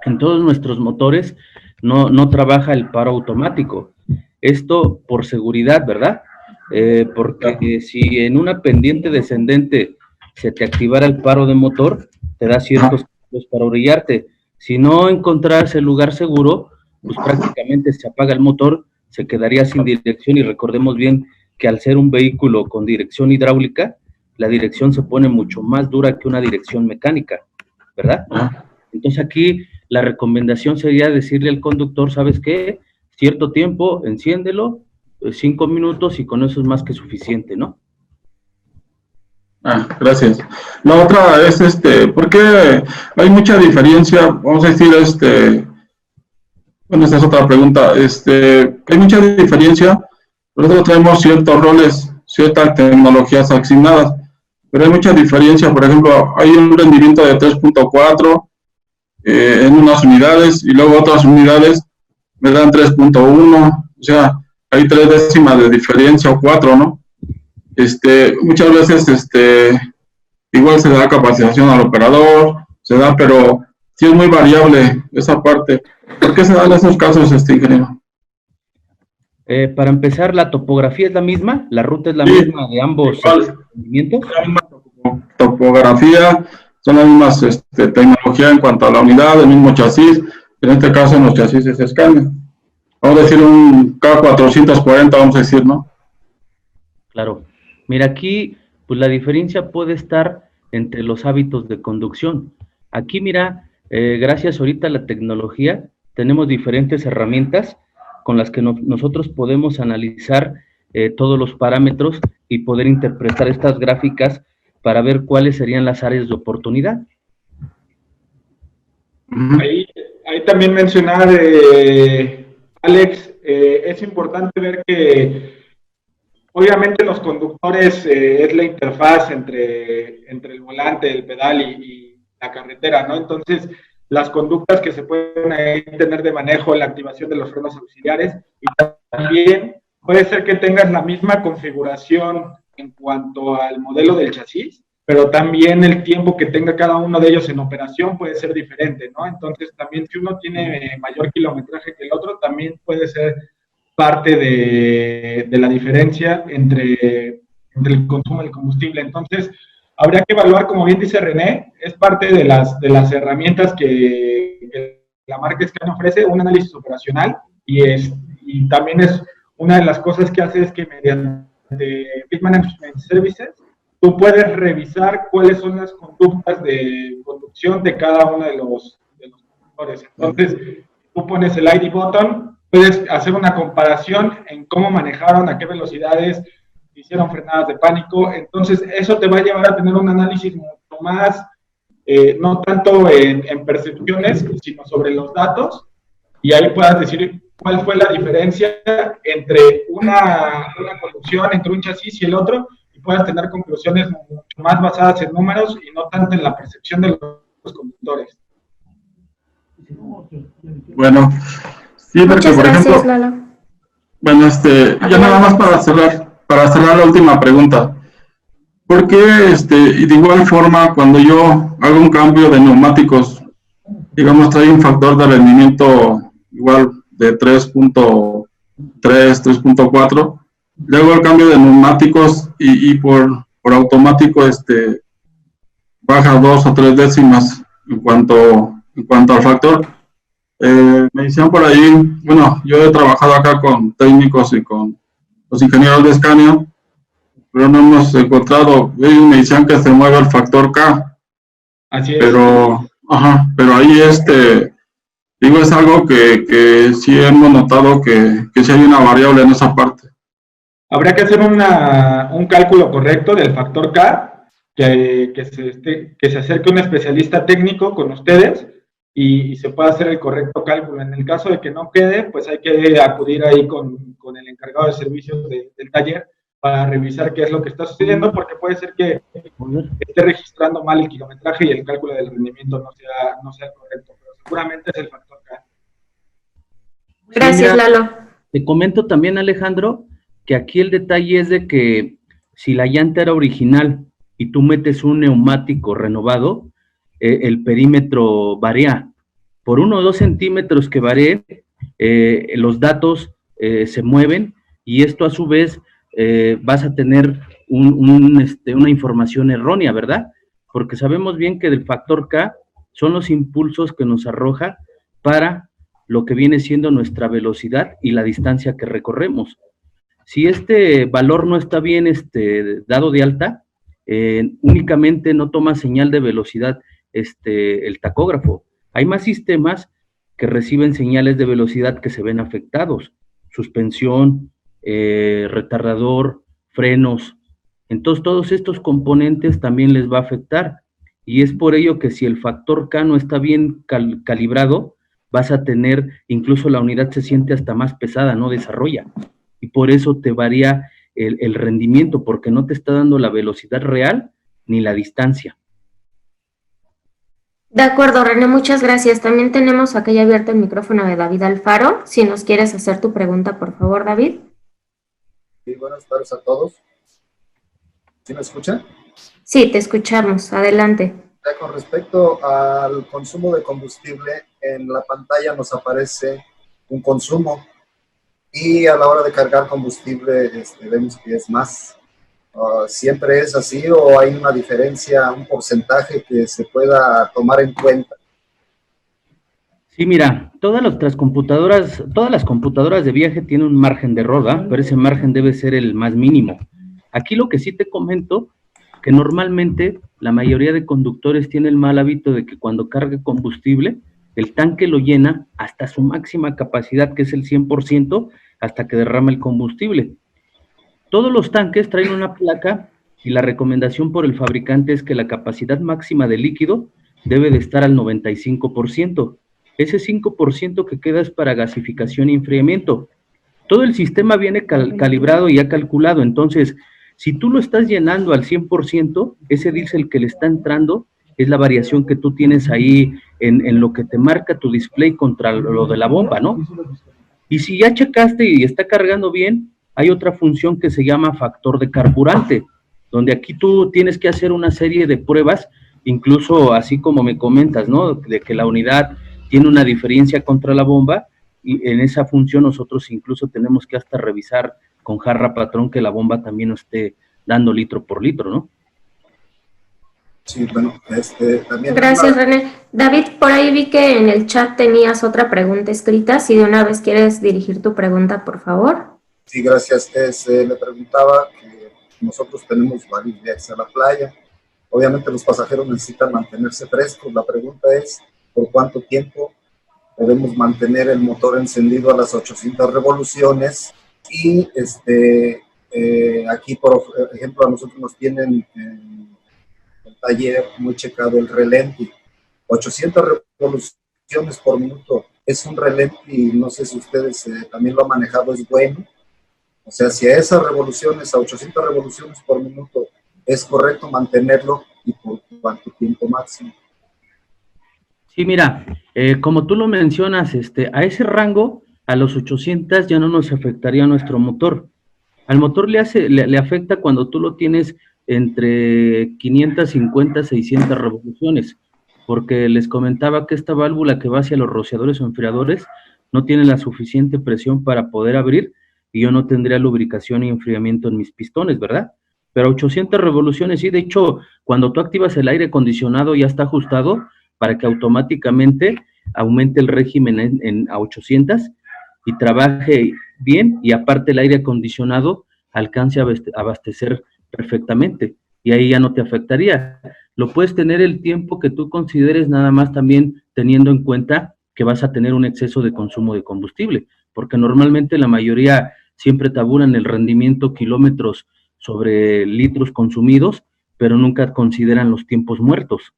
en todos nuestros motores no trabaja el paro automático. Esto por seguridad, ¿verdad? Porque si en una pendiente descendente se te activara el paro de motor, te da ciertos tiempos para orillarte. Si no encontrás el lugar seguro, pues prácticamente se apaga el motor, se quedaría sin dirección, y recordemos bien que al ser un vehículo con dirección hidráulica, la dirección se pone mucho más dura que una dirección mecánica, ¿verdad? Entonces aquí la recomendación sería decirle al conductor, ¿sabes qué? Cierto tiempo, enciéndelo, 5 minutos, y con eso es más que suficiente, ¿no? Gracias. La otra es, ¿por qué hay mucha diferencia? Vamos a decir, bueno, esta es otra pregunta, hay mucha diferencia. Nosotros traemos ciertos roles, ciertas tecnologías asignadas, pero hay mucha diferencia. Por ejemplo, hay un rendimiento de 3.4 en unas unidades, y luego otras unidades me dan 3.1, o sea, hay 3 décimas de diferencia o 4, ¿no? Muchas veces, igual se da capacitación al operador, pero sí es muy variable esa parte. ¿Por qué se dan esos casos, ingeniero? Para empezar, la topografía es la misma, la ruta es la misma de ambos rendimientos. La misma topografía, son las mismas tecnología en cuanto a la unidad, el mismo chasis, en este caso en los chasis es Scania. Vamos a decir un K440, vamos a decir, ¿no? Claro. Mira, aquí, pues la diferencia puede estar entre los hábitos de conducción. Aquí, mira, gracias ahorita a la tecnología, tenemos diferentes herramientas con las que nosotros podemos analizar todos los parámetros y poder interpretar estas gráficas para ver cuáles serían las áreas de oportunidad. Ahí también mencionar, Alex, es importante ver que obviamente los conductores es la interfaz entre el volante, el pedal y la carretera, ¿no? Entonces, las conductas que se pueden ahí tener de manejo, la activación de los frenos auxiliares, y también puede ser que tengas la misma configuración en cuanto al modelo del chasis, pero también el tiempo que tenga cada uno de ellos en operación puede ser diferente, ¿no? Entonces, también si uno tiene mayor kilometraje que el otro, también puede ser parte de la diferencia entre el consumo del combustible. Entonces, habría que evaluar, como bien dice René, es parte de las herramientas que la marca Scania ofrece, un análisis operacional, y también es una de las cosas que hace es que mediante Fleet Management Services, tú puedes revisar cuáles son las conductas de conducción de cada uno de los conductores. Entonces, tú pones el ID button, puedes hacer una comparación en cómo manejaron, a qué velocidades hicieron frenadas de pánico. Entonces, eso te va a llevar a tener un análisis mucho más, no tanto en percepciones, sino sobre los datos, y ahí puedas decir cuál fue la diferencia entre una conducción, entre un chasis y el otro, y puedas tener conclusiones mucho más basadas en números y no tanto en la percepción de los conductores. Bueno, sí, porque Muchas por gracias, ejemplo, Lalo. bueno, ya nada más para cerrar la última pregunta. ¿Por qué, y de igual forma, cuando yo hago un cambio de neumáticos, digamos, trae un factor de rendimiento igual de 3.3, 3.4, le hago el cambio de neumáticos y por automático, baja 2 o 3 décimas en cuanto al factor? Me decían por ahí, bueno, yo he trabajado acá con técnicos y con los ingenieros de Scania, pero no hemos encontrado, ellos me decían que se mueve el factor K. Así es. Pero ahí digo, es algo que sí hemos notado que sí hay una variable en esa parte. Habría que hacer un cálculo correcto del factor K, que se acerque un especialista técnico con ustedes y se pueda hacer el correcto cálculo. En el caso de que no quede, pues hay que acudir ahí con el encargado de servicios del taller para revisar qué es lo que está sucediendo, porque puede ser que esté registrando mal el kilometraje y el cálculo del rendimiento no sea el correcto, pero seguramente es el factor K. Gracias, Sí, mira, Lalo. te comento también, Alejandro, que aquí el detalle es de que si la llanta era original y tú metes un neumático renovado, el perímetro varía. Por 1 o 2 centímetros que varíe, los datos se mueven, y esto a su vez vas a tener una información errónea, ¿verdad? Porque sabemos bien que del factor K son los impulsos que nos arroja para lo que viene siendo nuestra velocidad y la distancia que recorremos. Si este valor no está bien dado de alta, únicamente no toma señal de velocidad el tacógrafo. Hay más sistemas que reciben señales de velocidad que se ven afectados: suspensión, retardador, frenos. Entonces, todos estos componentes también les va a afectar, y es por ello que si el factor K no está bien calibrado, vas a tener, incluso la unidad se siente hasta más pesada, no desarrolla, y por eso te varía el rendimiento, porque no te está dando la velocidad real ni la distancia. De acuerdo, René, muchas gracias. También tenemos aquí abierto el micrófono de David Alfaro. Si nos quieres hacer tu pregunta, por favor, David. Sí, buenas tardes a todos. ¿Sí me escuchan? Sí, te escuchamos. Adelante. Con respecto al consumo de combustible, en la pantalla nos aparece un consumo y a la hora de cargar combustible vemos que es más. ¿Siempre es así o hay una diferencia, un porcentaje que se pueda tomar en cuenta? Sí, mira, todas las computadoras de viaje tienen un margen de error, ¿verdad? Pero ese margen debe ser el más mínimo. Aquí lo que sí te comento, que normalmente la mayoría de conductores tiene el mal hábito de que cuando carga combustible, el tanque lo llena hasta su máxima capacidad, que es el 100%, hasta que derrama el combustible. Todos los tanques traen una placa y la recomendación por el fabricante es que la capacidad máxima de líquido debe de estar al 95%. Ese 5% que queda es para gasificación y enfriamiento. Todo el sistema viene calibrado y ya calculado, entonces, si tú lo estás llenando al 100%, ese diésel que le está entrando es la variación que tú tienes ahí en lo que te marca tu display contra lo de la bomba, ¿no? Y si ya checaste y está cargando bien, hay otra función que se llama factor de carburante, donde aquí tú tienes que hacer una serie de pruebas, incluso así como me comentas, ¿no? De que la unidad tiene una diferencia contra la bomba, y en esa función nosotros incluso tenemos que hasta revisar con jarra patrón que la bomba también no esté dando litro por litro, ¿no? Sí, bueno, también... Gracias, René. David, por ahí vi que en el chat tenías otra pregunta escrita. Si de una vez quieres dirigir tu pregunta, por favor. Sí, gracias. Le preguntaba que nosotros tenemos varios viajes a la playa. Obviamente los pasajeros necesitan mantenerse frescos. La pregunta es, ¿por cuánto tiempo podemos mantener el motor encendido a las 800 revoluciones? Y aquí, por ejemplo, a nosotros nos tienen en el taller muy checado el relenti. 800 revoluciones por minuto. Es un relenti, no sé si ustedes también lo han manejado, es bueno. O sea, si a esas revoluciones, a 800 revoluciones por minuto, es correcto mantenerlo y por cuánto tiempo máximo. Sí, mira, como tú lo mencionas, a ese rango, a los 800 ya no nos afectaría nuestro motor. Al motor le afecta cuando tú lo tienes entre 550 600 revoluciones, porque les comentaba que esta válvula que va hacia los rociadores o enfriadores no tiene la suficiente presión para poder abrir y yo no tendría lubricación y enfriamiento en mis pistones, ¿verdad? Pero 800 revoluciones, sí, de hecho, cuando tú activas el aire acondicionado ya está ajustado para que automáticamente aumente el régimen a 800 y trabaje bien y aparte el aire acondicionado alcance a abastecer perfectamente y ahí ya no te afectaría. Lo puedes tener el tiempo que tú consideres, nada más también teniendo en cuenta que vas a tener un exceso de consumo de combustible, porque normalmente la mayoría siempre tabulan el rendimiento kilómetros sobre litros consumidos, pero nunca consideran los tiempos muertos.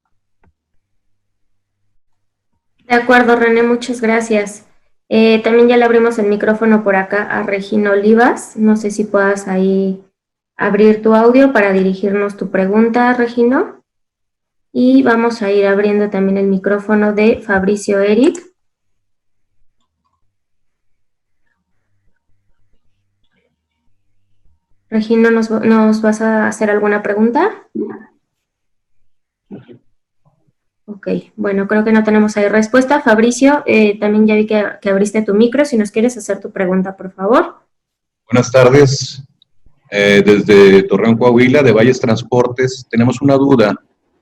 De acuerdo, René, muchas gracias. También ya le abrimos el micrófono por acá a Regina Olivas. No sé si puedas ahí abrir tu audio para dirigirnos tu pregunta, Regino. Y vamos a ir abriendo también el micrófono de Fabricio Eric. Regino, ¿nos vas a hacer alguna pregunta? Ok, bueno, creo que no tenemos ahí respuesta. Fabricio, también ya vi que abriste tu micro. Si nos quieres hacer tu pregunta, por favor. Buenas tardes. Desde Torreón, Coahuila, de Valles Transportes, tenemos una duda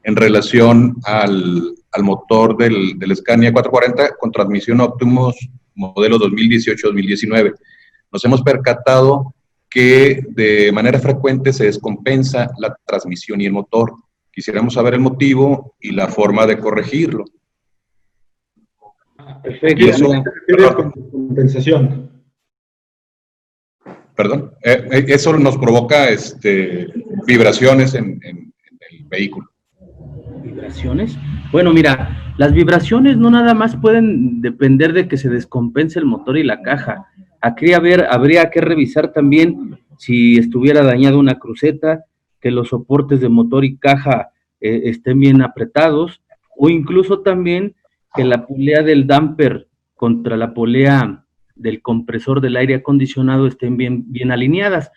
en relación al motor del Scania 440 con transmisión Optimus modelo 2018-2019. Nos hemos percatado que de manera frecuente se descompensa la transmisión y el motor. Quisiéramos saber el motivo y la forma de corregirlo. Perfecto. Eso, compensación. Perdón, eso nos provoca vibraciones en el vehículo. ¿Vibraciones? Bueno, mira, las vibraciones no nada más pueden depender de que se descompense el motor y la caja. Aquí habría que revisar también si estuviera dañada una cruceta, que los soportes de motor y caja estén bien apretados, o incluso también que la polea del damper contra la polea del compresor del aire acondicionado estén bien alineadas,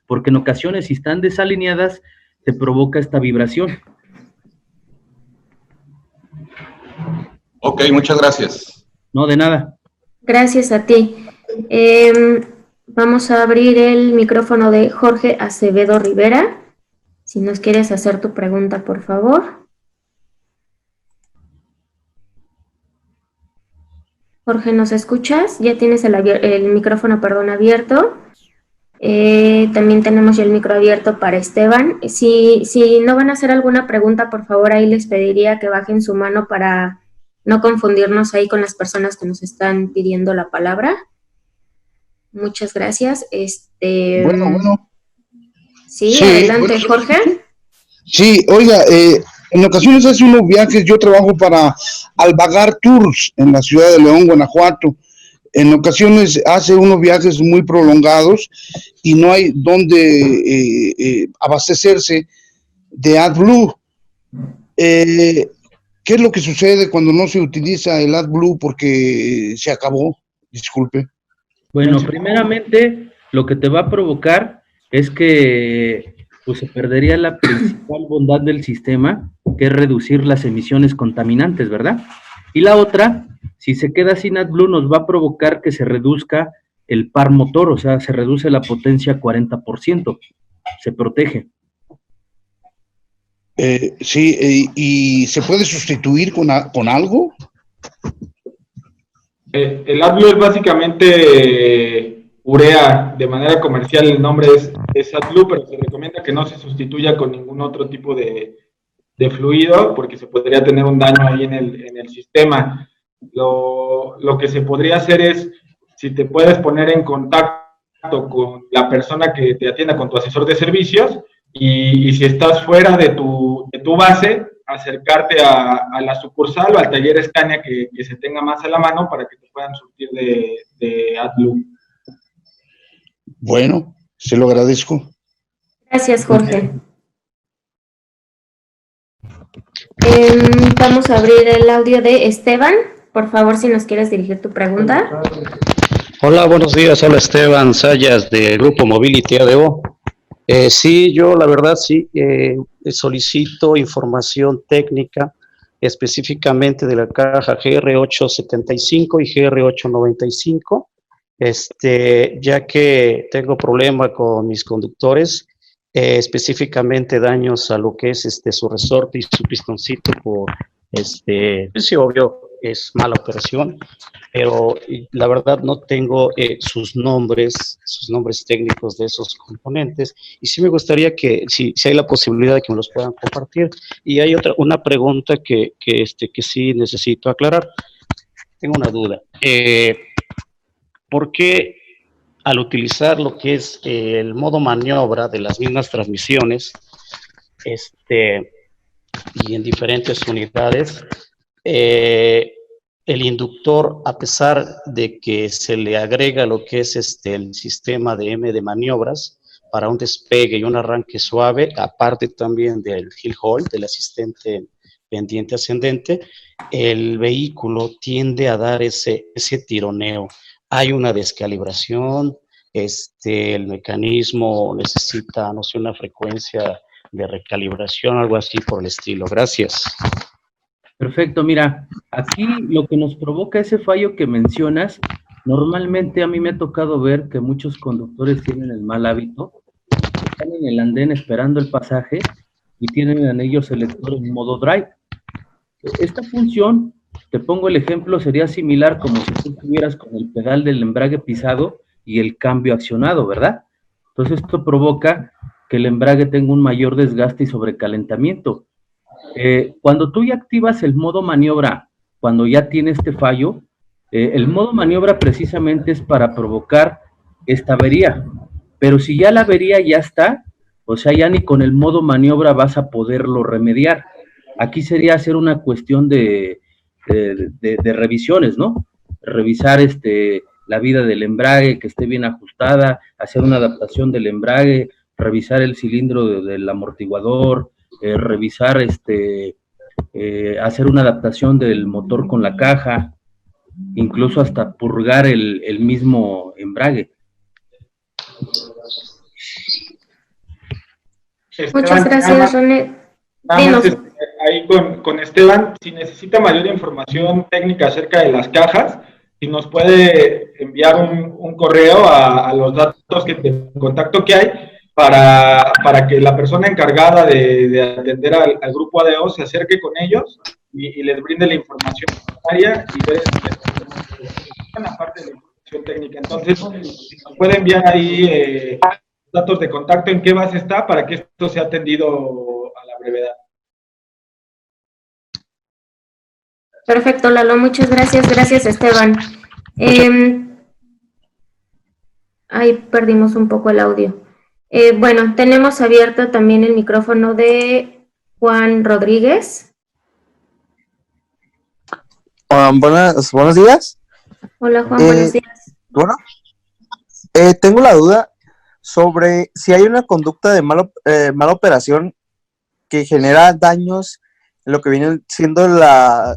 porque en ocasiones si están desalineadas te provoca esta vibración. Ok, muchas gracias. No, de nada. Gracias a ti. Vamos a abrir el micrófono de Jorge Acevedo Rivera. Si nos quieres hacer tu pregunta, por favor. Jorge, ¿nos escuchas? Ya tienes el micrófono, perdón, abierto. También tenemos ya el micro abierto para Esteban. Si no van a hacer alguna pregunta, por favor, ahí les pediría que bajen su mano para no confundirnos ahí con las personas que nos están pidiendo la palabra. Muchas gracias. Bueno. Sí, adelante, Jorge. Sí, oiga, en ocasiones hace unos viajes, yo trabajo para Albagar Tours en la ciudad de León, Guanajuato. En ocasiones hace unos viajes muy prolongados y no hay donde abastecerse de AdBlue. ¿Qué es lo que sucede cuando no se utiliza el AdBlue porque se acabó? Disculpe. Bueno, primeramente, lo que te va a provocar es que pues, se perdería la principal bondad del sistema, que es reducir las emisiones contaminantes, ¿verdad? Y la otra, si se queda sin AdBlue, nos va a provocar que se reduzca el par motor, o sea, se reduce la potencia 40%, se protege. Sí, ¿y se puede sustituir con algo? El AdBlue es básicamente urea. De manera comercial el nombre es AdBlue, pero se recomienda que no se sustituya con ningún otro tipo de fluido, porque se podría tener un daño ahí en el sistema. Lo que se podría hacer es, si te puedes poner en contacto con la persona que te atienda, con tu asesor de servicios, y si estás fuera de tu base, acercarte a la sucursal o al taller Scania que se tenga más a la mano para que te puedan surtir de AdBlue. Bueno, se lo agradezco. Gracias, Jorge. Vamos a abrir el audio de Esteban. Por favor, si nos quieres dirigir tu pregunta. Hola, buenos días. Hola, Esteban Sayas, de Grupo Mobility ADO. Sí, yo la verdad sí solicito información técnica específicamente de la caja GR875 y GR895, ya que tengo problema con mis conductores, específicamente daños a lo que es su resorte y su pistoncito por, pues sí, obvio, es mala operación, pero la verdad no tengo sus nombres técnicos de esos componentes, y sí me gustaría que, si hay la posibilidad de que me los puedan compartir. Y hay una pregunta que sí necesito aclarar. Tengo una duda. ¿Por qué al utilizar lo que es el modo maniobra de las mismas transmisiones, y en diferentes unidades, el inductor, a pesar de que se le agrega lo que es el sistema de M de maniobras para un despegue y un arranque suave, aparte también del hill hold, del asistente pendiente ascendente, el vehículo tiende a dar ese tironeo? Hay una descalibración, el mecanismo necesita, no sé, una frecuencia de recalibración, algo así por el estilo. Gracias. Perfecto, mira, aquí lo que nos provoca ese fallo que mencionas, normalmente a mí me ha tocado ver que muchos conductores tienen el mal hábito, están en el andén esperando el pasaje y tienen en ellos el lector en modo drive. Esta función, te pongo el ejemplo, sería similar como si tú estuvieras con el pedal del embrague pisado y el cambio accionado, ¿verdad? Entonces esto provoca que el embrague tenga un mayor desgaste y sobrecalentamiento. Cuando tú ya activas el modo maniobra, cuando ya tiene este fallo, el modo maniobra precisamente es para provocar esta avería, pero si ya la avería ya está, o sea, ya ni con el modo maniobra vas a poderlo remediar. Aquí sería hacer una cuestión de revisiones, ¿no? Revisar la vida del embrague, que esté bien ajustada, hacer una adaptación del embrague, revisar el cilindro del amortiguador, revisar, hacer una adaptación del motor con la caja, incluso hasta purgar el mismo embrague. Muchas gracias, René. Ahí con Esteban, si necesita mayor información técnica acerca de las cajas, si nos puede enviar un correo a los datos de contacto que hay, para que la persona encargada de atender al grupo ADO se acerque con ellos y les brinde la información necesaria y ver aparte de la información técnica. Entonces, si nos puede enviar ahí datos de contacto, en qué base está, para que esto sea atendido a la brevedad. Perfecto, Lalo, muchas gracias. Gracias, Esteban. Ahí perdimos un poco el audio. Bueno, tenemos abierto también el micrófono de Juan Rodríguez. Buenos días. Hola, Juan, buenos días. Bueno, tengo la duda sobre si hay una conducta de mala operación que genera daños en lo que vienen siendo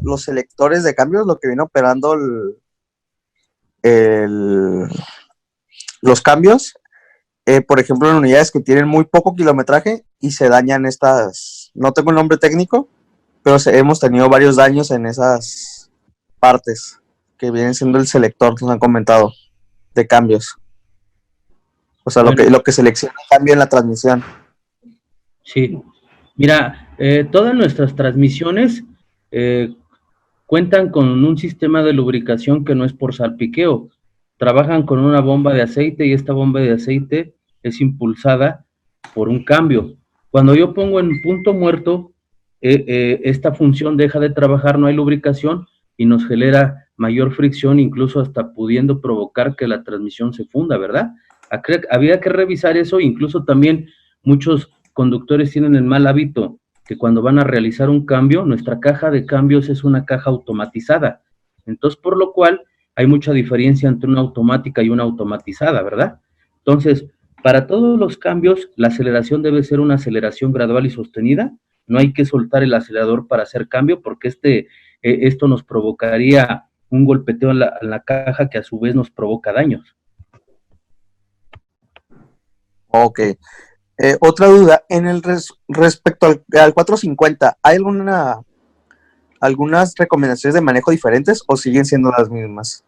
los selectores de cambios, lo que viene operando los cambios, por ejemplo, en unidades que tienen muy poco kilometraje y se dañan estas, no tengo el nombre técnico, pero hemos tenido varios daños en esas partes que vienen siendo el selector, nos han comentado, de cambios. O sea, bueno, lo que selecciona cambio en la transmisión. Sí. Mira, todas nuestras transmisiones cuentan con un sistema de lubricación que no es por salpiqueo. Trabajan con una bomba de aceite y esta bomba de aceite es impulsada por un cambio. Cuando yo pongo en punto muerto, esta función deja de trabajar, no hay lubricación y nos genera mayor fricción, incluso hasta pudiendo provocar que la transmisión se funda, ¿verdad? Había que revisar eso, incluso también muchos conductores tienen el mal hábito que cuando van a realizar un cambio, nuestra caja de cambios es una caja automatizada. Entonces, por lo cual, hay mucha diferencia entre una automática y una automatizada, ¿verdad? Entonces, para todos los cambios, la aceleración debe ser una aceleración gradual y sostenida. No hay que soltar el acelerador para hacer cambio, porque esto nos provocaría un golpeteo en la caja que a su vez nos provoca daños. Ok. Otra duda, en el respecto al 450, ¿hay algunas recomendaciones de manejo diferentes o siguen siendo las mismas?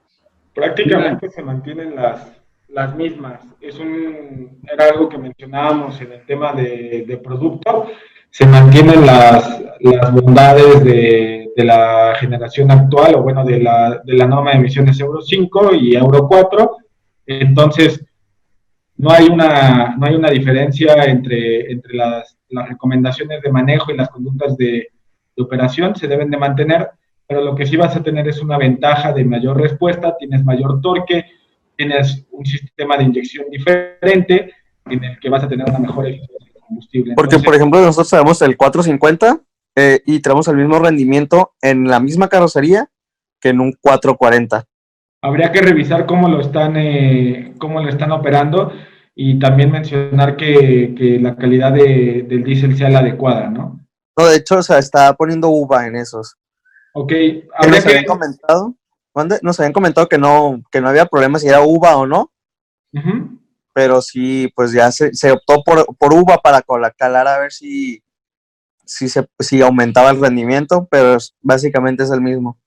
Prácticamente se mantienen las mismas. Era algo que mencionábamos en el tema de producto. Se mantienen las bondades de la generación actual, o bueno, de la norma de emisiones Euro 5 y Euro 4. Entonces, no hay una diferencia entre las recomendaciones de manejo y las conductas de operación, se deben de mantener, pero lo que sí vas a tener es una ventaja de mayor respuesta, tienes mayor torque, tienes un sistema de inyección diferente en el que vas a tener una mejor eficiencia de combustible. Porque, por ejemplo, nosotros tenemos el 450 y tenemos el mismo rendimiento en la misma carrocería que en un 440. Habría que revisar cómo lo están operando y también mencionar que la calidad del diésel sea la adecuada, ¿no? No, de hecho, o sea, está poniendo uva en esos. Ok. Nos habían comentado que no había problema si era uva o no, pero sí, pues ya se optó por uva para calar a ver si aumentaba el rendimiento, pero básicamente es el mismo.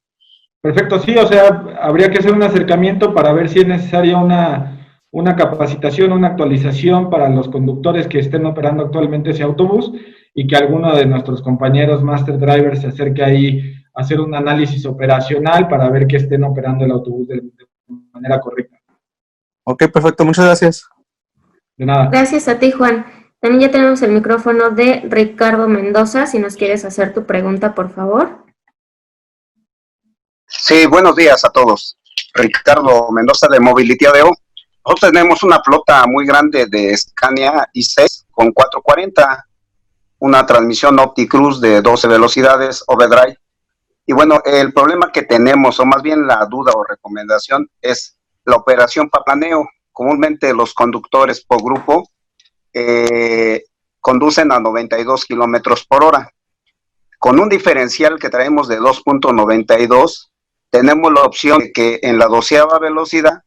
Perfecto, sí, o sea, habría que hacer un acercamiento para ver si es necesaria una capacitación, una actualización para los conductores que estén operando actualmente ese autobús y que alguno de nuestros compañeros Master Drivers se acerque ahí a hacer un análisis operacional para ver que estén operando el autobús de manera correcta. Ok, perfecto, muchas gracias. De nada. Gracias a ti, Juan. También ya tenemos el micrófono de Ricardo Mendoza, si nos quieres hacer tu pregunta, por favor. Sí, buenos días a todos. Ricardo Mendoza de Mobility ADO. Nosotros tenemos una flota muy grande de Scania i6 con 440, una transmisión OptiCruise de 12 velocidades, overdrive. Y bueno, el problema que tenemos, o más bien la duda o recomendación, es la operación para planeo. Comúnmente los conductores por grupo conducen a 92 kilómetros por hora. Con un diferencial que traemos de 2.92, tenemos la opción de que en la 12ª velocidad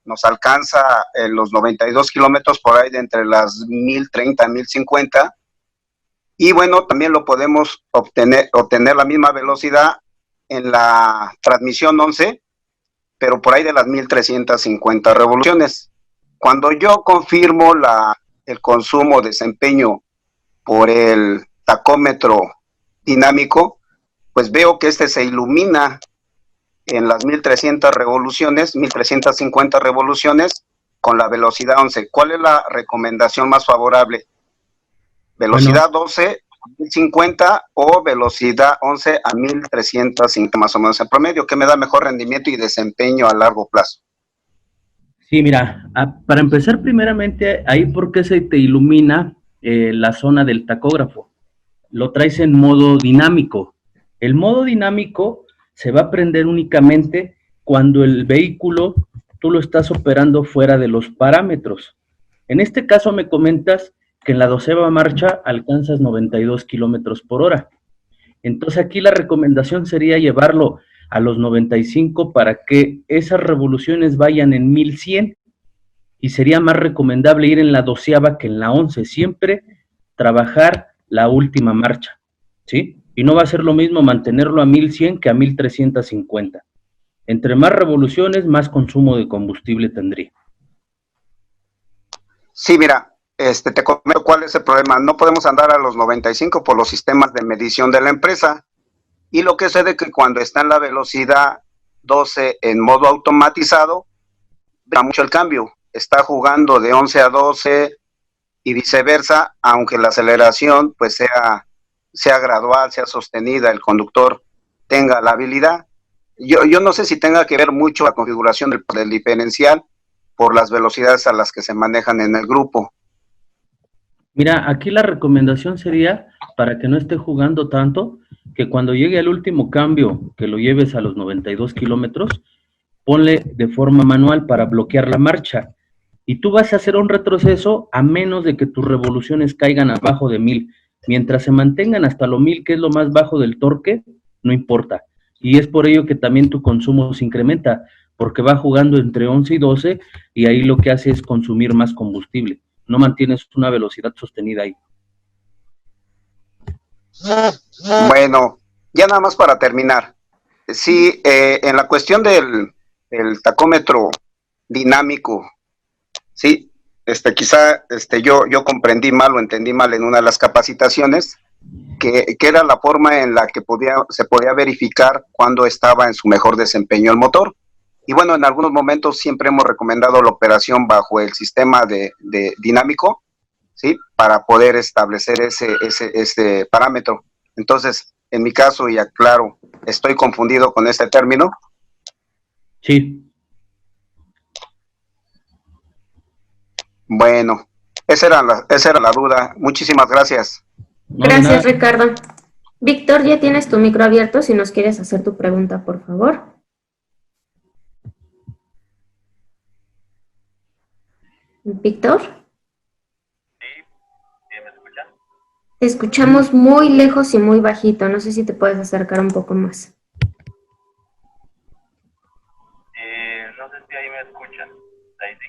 nos alcanza los 92 kilómetros por ahí de entre las 1030 y 1050. Y bueno, también lo podemos obtener la misma velocidad en la transmisión 11, pero por ahí de las 1350 revoluciones. Cuando yo confirmo el consumo, desempeño por el tacómetro dinámico, pues veo que este se ilumina en las 1300 revoluciones, 1350 revoluciones, con la velocidad 11. ¿Cuál es la recomendación más favorable? ¿Velocidad 12 a 1050 o velocidad 11 a 1350 más o menos en promedio? ¿Qué me da mejor rendimiento y desempeño a largo plazo? Sí, mira, para empezar primeramente, ahí por qué se te ilumina la zona del tacógrafo. Lo traes en modo dinámico. El modo dinámico se va a prender únicamente cuando el vehículo tú lo estás operando fuera de los parámetros. En este caso me comentas que en la 12ª marcha alcanzas 92 kilómetros por hora. Entonces aquí la recomendación sería llevarlo a los 95 para que esas revoluciones vayan en 1100, y sería más recomendable ir en la 12ª que en la 11, siempre trabajar la última marcha, ¿sí? Y no va a ser lo mismo mantenerlo a 1100 que a 1350. Entre más revoluciones, más consumo de combustible tendría. Sí, mira, te comento cuál es el problema. No podemos andar a los 95 por los sistemas de medición de la empresa. Y lo que sucede es que cuando está en la velocidad 12 en modo automatizado, da mucho el cambio. Está jugando de 11 a 12 y viceversa, aunque la aceleración pues sea gradual, sea sostenida, el conductor tenga la habilidad. Yo no sé si tenga que ver mucho la configuración del diferencial por las velocidades a las que se manejan en el grupo. Mira, aquí la recomendación sería, para que no esté jugando tanto, que cuando llegue al último cambio, que lo lleves a los 92 kilómetros, ponle de forma manual para bloquear la marcha. Y tú vas a hacer un retroceso a menos de que tus revoluciones caigan abajo de 1000. Mientras se mantengan hasta lo 1000, que es lo más bajo del torque, no importa. Y es por ello que también tu consumo se incrementa, porque va jugando entre 11 y 12, y ahí lo que hace es consumir más combustible. No mantienes una velocidad sostenida ahí. Bueno, ya nada más para terminar. Sí, en la cuestión del tacómetro dinámico, sí, quizá yo comprendí mal o entendí mal en una de las capacitaciones, que era la forma en la que se podía verificar cuándo estaba en su mejor desempeño el motor. Y bueno, en algunos momentos siempre hemos recomendado la operación bajo el sistema de dinámico, ¿sí? Para poder establecer ese parámetro. Entonces, en mi caso, y aclaro, ¿estoy confundido con este término? Sí. Bueno, esa era la duda. Muchísimas gracias. Gracias, Ricardo. Víctor, ya tienes tu micro abierto si nos quieres hacer tu pregunta, por favor. Víctor. ¿Me escuchan? Te escuchamos muy lejos y muy bajito. No sé si te puedes acercar un poco más. No sé si ahí me escuchan. Ahí sí.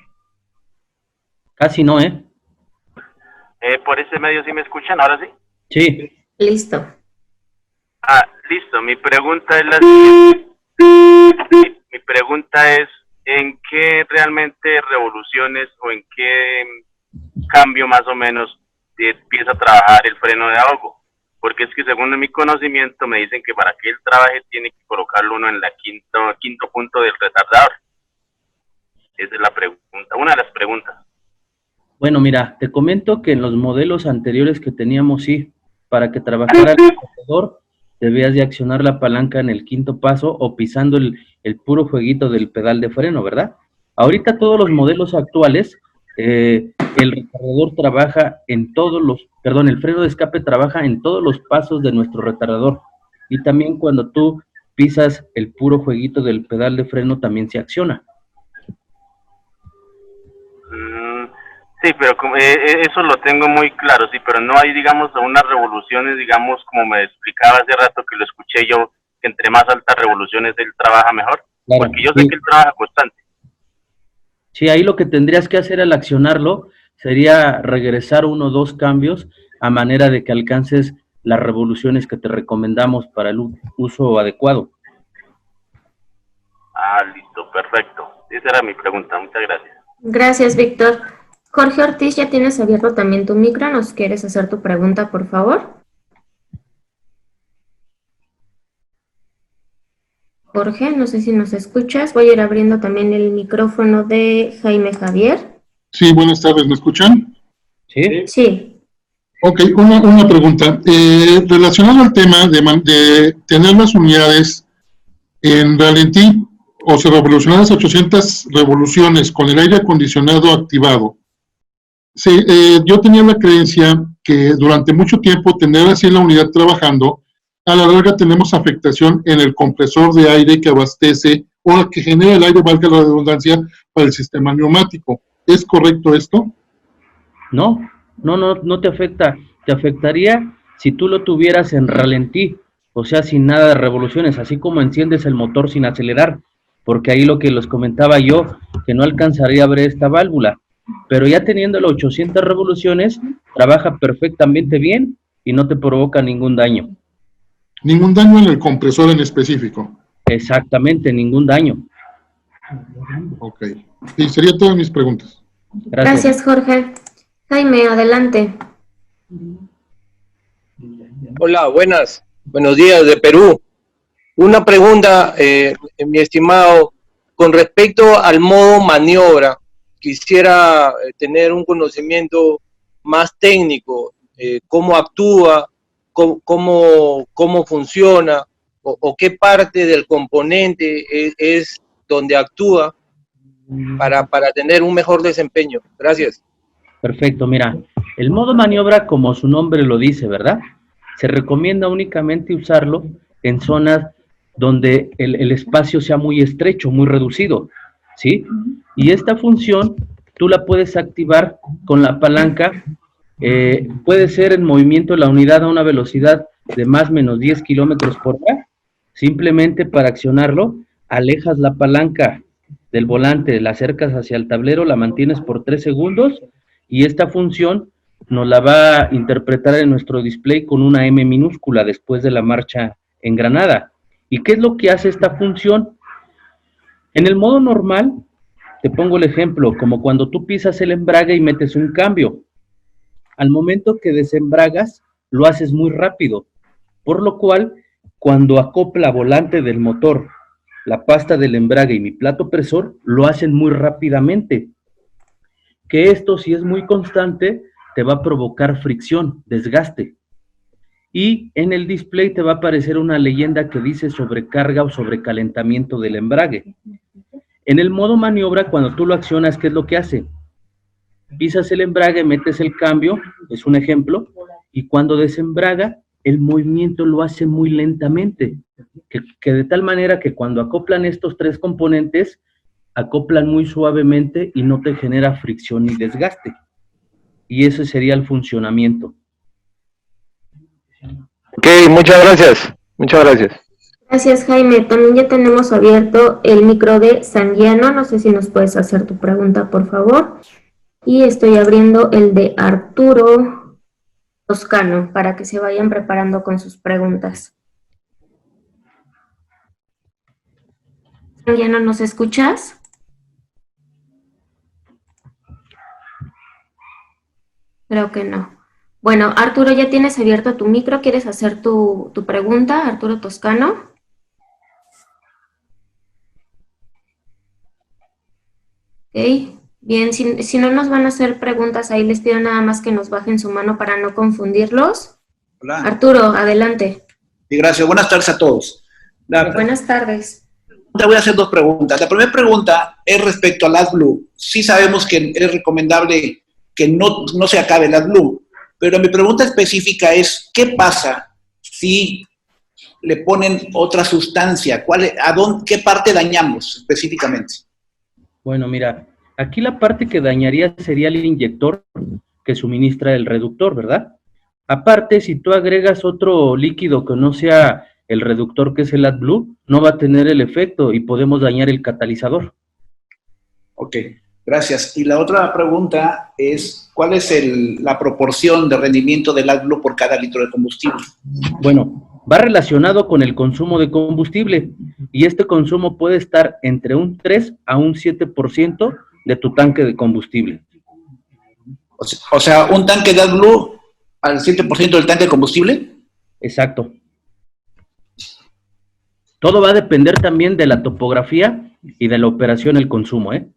Casi no, ¿eh? Por ese medio sí me escuchan, ¿ahora sí? Sí. Listo. Listo. Mi pregunta es la siguiente. Mi pregunta es, ¿en qué realmente revoluciones o en qué cambio más o menos empieza a trabajar el freno de ahogo? Porque es que según mi conocimiento me dicen que para que él trabaje tiene que colocarlo uno en la quinto punto del retardador. Esa es la pregunta, una de las preguntas. Bueno, mira, te comento que en los modelos anteriores que teníamos, sí, para que trabajara el corredor, debías de accionar la palanca en el quinto paso o pisando el puro jueguito del pedal de freno, ¿verdad? Ahorita todos los modelos actuales, el retardador trabaja en el freno de escape trabaja en todos los pasos de nuestro retardador. Y también cuando tú pisas el puro jueguito del pedal de freno también se acciona. Sí, pero eso lo tengo muy claro, sí, pero no hay, digamos, unas revoluciones, digamos, como me explicaba hace rato que lo escuché yo, que entre más altas revoluciones él trabaja mejor, claro, porque yo sé que él trabaja constante. Sí, ahí lo que tendrías que hacer al accionarlo sería regresar 1 o 2 cambios a manera de que alcances las revoluciones que te recomendamos para el uso adecuado. Listo, perfecto. Esa era mi pregunta, muchas gracias. Gracias, Víctor. Jorge Ortiz, ya tienes abierto también tu micro. ¿Nos quieres hacer tu pregunta, por favor? Jorge, no sé si nos escuchas. Voy a ir abriendo también el micrófono de Jaime Javier. Sí, buenas tardes, ¿me escuchan? Sí. Sí. Ok, una pregunta. Relacionado al tema de tener las unidades en ralentí, o sea, revolucionadas a 800 revoluciones con el aire acondicionado activado. Sí, yo tenía la creencia que durante mucho tiempo tener así la unidad trabajando, a la larga tenemos afectación en el compresor de aire que abastece o que genera el aire, valga la redundancia, para el sistema neumático. ¿Es correcto esto? No te afecta. Te afectaría si tú lo tuvieras en ralentí, o sea, sin nada de revoluciones, así como enciendes el motor sin acelerar, porque ahí lo que les comentaba yo, que no alcanzaría a ver esta válvula, pero ya teniendo las 800 revoluciones, trabaja perfectamente bien y no te provoca ningún daño. Ningún daño en el compresor en específico. Exactamente, ningún daño. Ok. Y serían todas mis preguntas. Gracias, Jorge. Jaime, adelante. Hola, buenos días de Perú. Una pregunta, mi estimado, con respecto al modo maniobra, quisiera tener un conocimiento más técnico, cómo actúa, cómo funciona, o qué parte del componente es donde actúa para tener un mejor desempeño. Gracias. Perfecto, mira, el modo maniobra, como su nombre lo dice, ¿verdad? Se recomienda únicamente usarlo en zonas donde el espacio sea muy estrecho, muy reducido, ¿sí? Y esta función tú la puedes activar con la palanca, puede ser en movimiento la unidad a una velocidad de más o menos 10 kilómetros por hora. Simplemente para accionarlo, alejas la palanca del volante, la acercas hacia el tablero, la mantienes por 3 segundos y esta función nos la va a interpretar en nuestro display con una M minúscula después de la marcha engranada. ¿Y qué es lo que hace esta función? En el modo normal, te pongo el ejemplo, como cuando tú pisas el embrague y metes un cambio. Al momento que desembragas, lo haces muy rápido, por lo cual, cuando acopla volante del motor, la pasta del embrague y mi plato presor, lo hacen muy rápidamente. Que esto, si es muy constante, te va a provocar fricción, desgaste. Y en el display te va a aparecer una leyenda que dice sobrecarga o sobrecalentamiento del embrague. En el modo maniobra, cuando tú lo accionas, ¿qué es lo que hace? Pisas el embrague, metes el cambio, es un ejemplo, y cuando desembraga, el movimiento lo hace muy lentamente, que de tal manera que cuando acoplan estos tres componentes, acoplan muy suavemente y no te genera fricción ni desgaste. Y ese sería el funcionamiento. Ok, muchas gracias. Muchas gracias. Gracias, Jaime. También ya tenemos abierto el micro de Sanguiano. No sé si nos puedes hacer tu pregunta, por favor. Y estoy abriendo el de Arturo Toscano para que se vayan preparando con sus preguntas. Sanguiano, ¿nos escuchas? Creo que no. Bueno, Arturo, ya tienes abierto tu micro. ¿Quieres hacer tu pregunta, Arturo Toscano? Ok. Bien, si no nos van a hacer preguntas, ahí les pido nada más que nos bajen su mano para no confundirlos. Hola. Arturo, adelante. Sí, gracias. Buenas tardes a todos. Buenas tardes. Te voy a hacer dos preguntas. La primera pregunta es respecto al AdBlue. Sí sabemos que es recomendable que no se acabe el AdBlue, pero mi pregunta específica es, ¿qué pasa si le ponen otra sustancia? ¿Qué parte dañamos específicamente? Bueno, mira, aquí la parte que dañaría sería el inyector que suministra el reductor, ¿verdad? Aparte, si tú agregas otro líquido que no sea el reductor, que es el AdBlue, no va a tener el efecto y podemos dañar el catalizador. Ok, gracias. Y la otra pregunta es, ¿cuál es la proporción de rendimiento del AdBlue por cada litro de combustible? Bueno, va relacionado con el consumo de combustible y este consumo puede estar entre un 3 a un 7% de tu tanque de combustible. O sea, ¿un tanque de AdBlue al 7% del tanque de combustible? Exacto. Todo va a depender también de la topografía y de la operación, el consumo, ¿eh?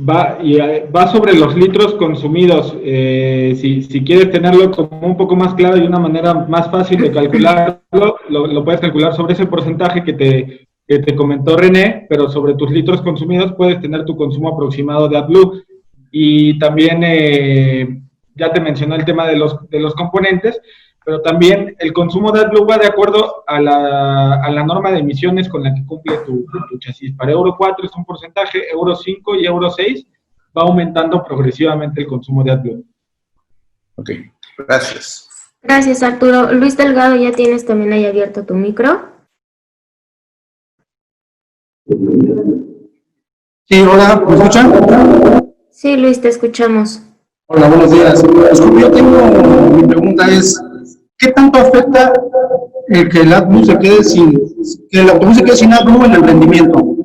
Va sobre los litros consumidos. Si quieres tenerlo como un poco más claro y una manera más fácil de calcularlo, lo puedes calcular sobre ese porcentaje que te comentó René, pero sobre tus litros consumidos puedes tener tu consumo aproximado de AdBlue. Y también ya te mencioné el tema de los componentes, pero también el consumo de AdBlue va de acuerdo a la norma de emisiones con la que cumple tu chasis. Para Euro 4 es un porcentaje, Euro 5 y Euro 6 va aumentando progresivamente el consumo de AdBlue. Ok, gracias. Gracias, Arturo. Luis Delgado, ya tienes también ahí abierto tu micro. Sí, hola, ¿me escuchan? Sí, Luis, te escuchamos. Hola, buenos días. Yo tengo, mi pregunta es, ¿qué tanto afecta que el AdBlue se quede que el autobús se quede sin AdBlue en el rendimiento?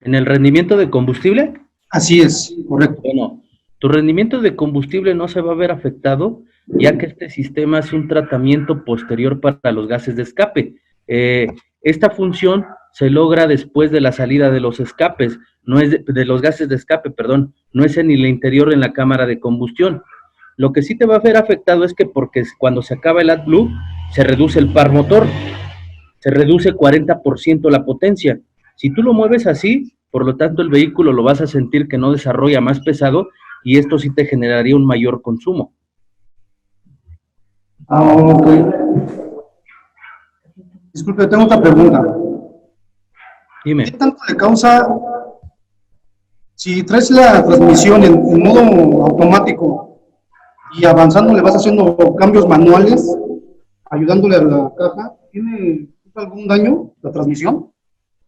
¿En el rendimiento de combustible? Así es, correcto. Bueno, tu rendimiento de combustible no se va a ver afectado, ya que este sistema es un tratamiento posterior para los gases de escape. Esta función se logra después de la salida de los escapes, no es de los gases de escape, perdón, no es en el interior en la cámara de combustión. Lo que sí te va a ver afectado es que porque cuando se acaba el AdBlue, se reduce el par motor, se reduce 40% la potencia. Si tú lo mueves así, por lo tanto el vehículo lo vas a sentir que no desarrolla más pesado y esto sí te generaría un mayor consumo. Ok. Disculpe, tengo otra pregunta. Dime. ¿Qué tanto le causa, si traes la transmisión en modo automático y avanzando le vas haciendo cambios manuales, ayudándole a la caja, ¿tiene algún daño la transmisión?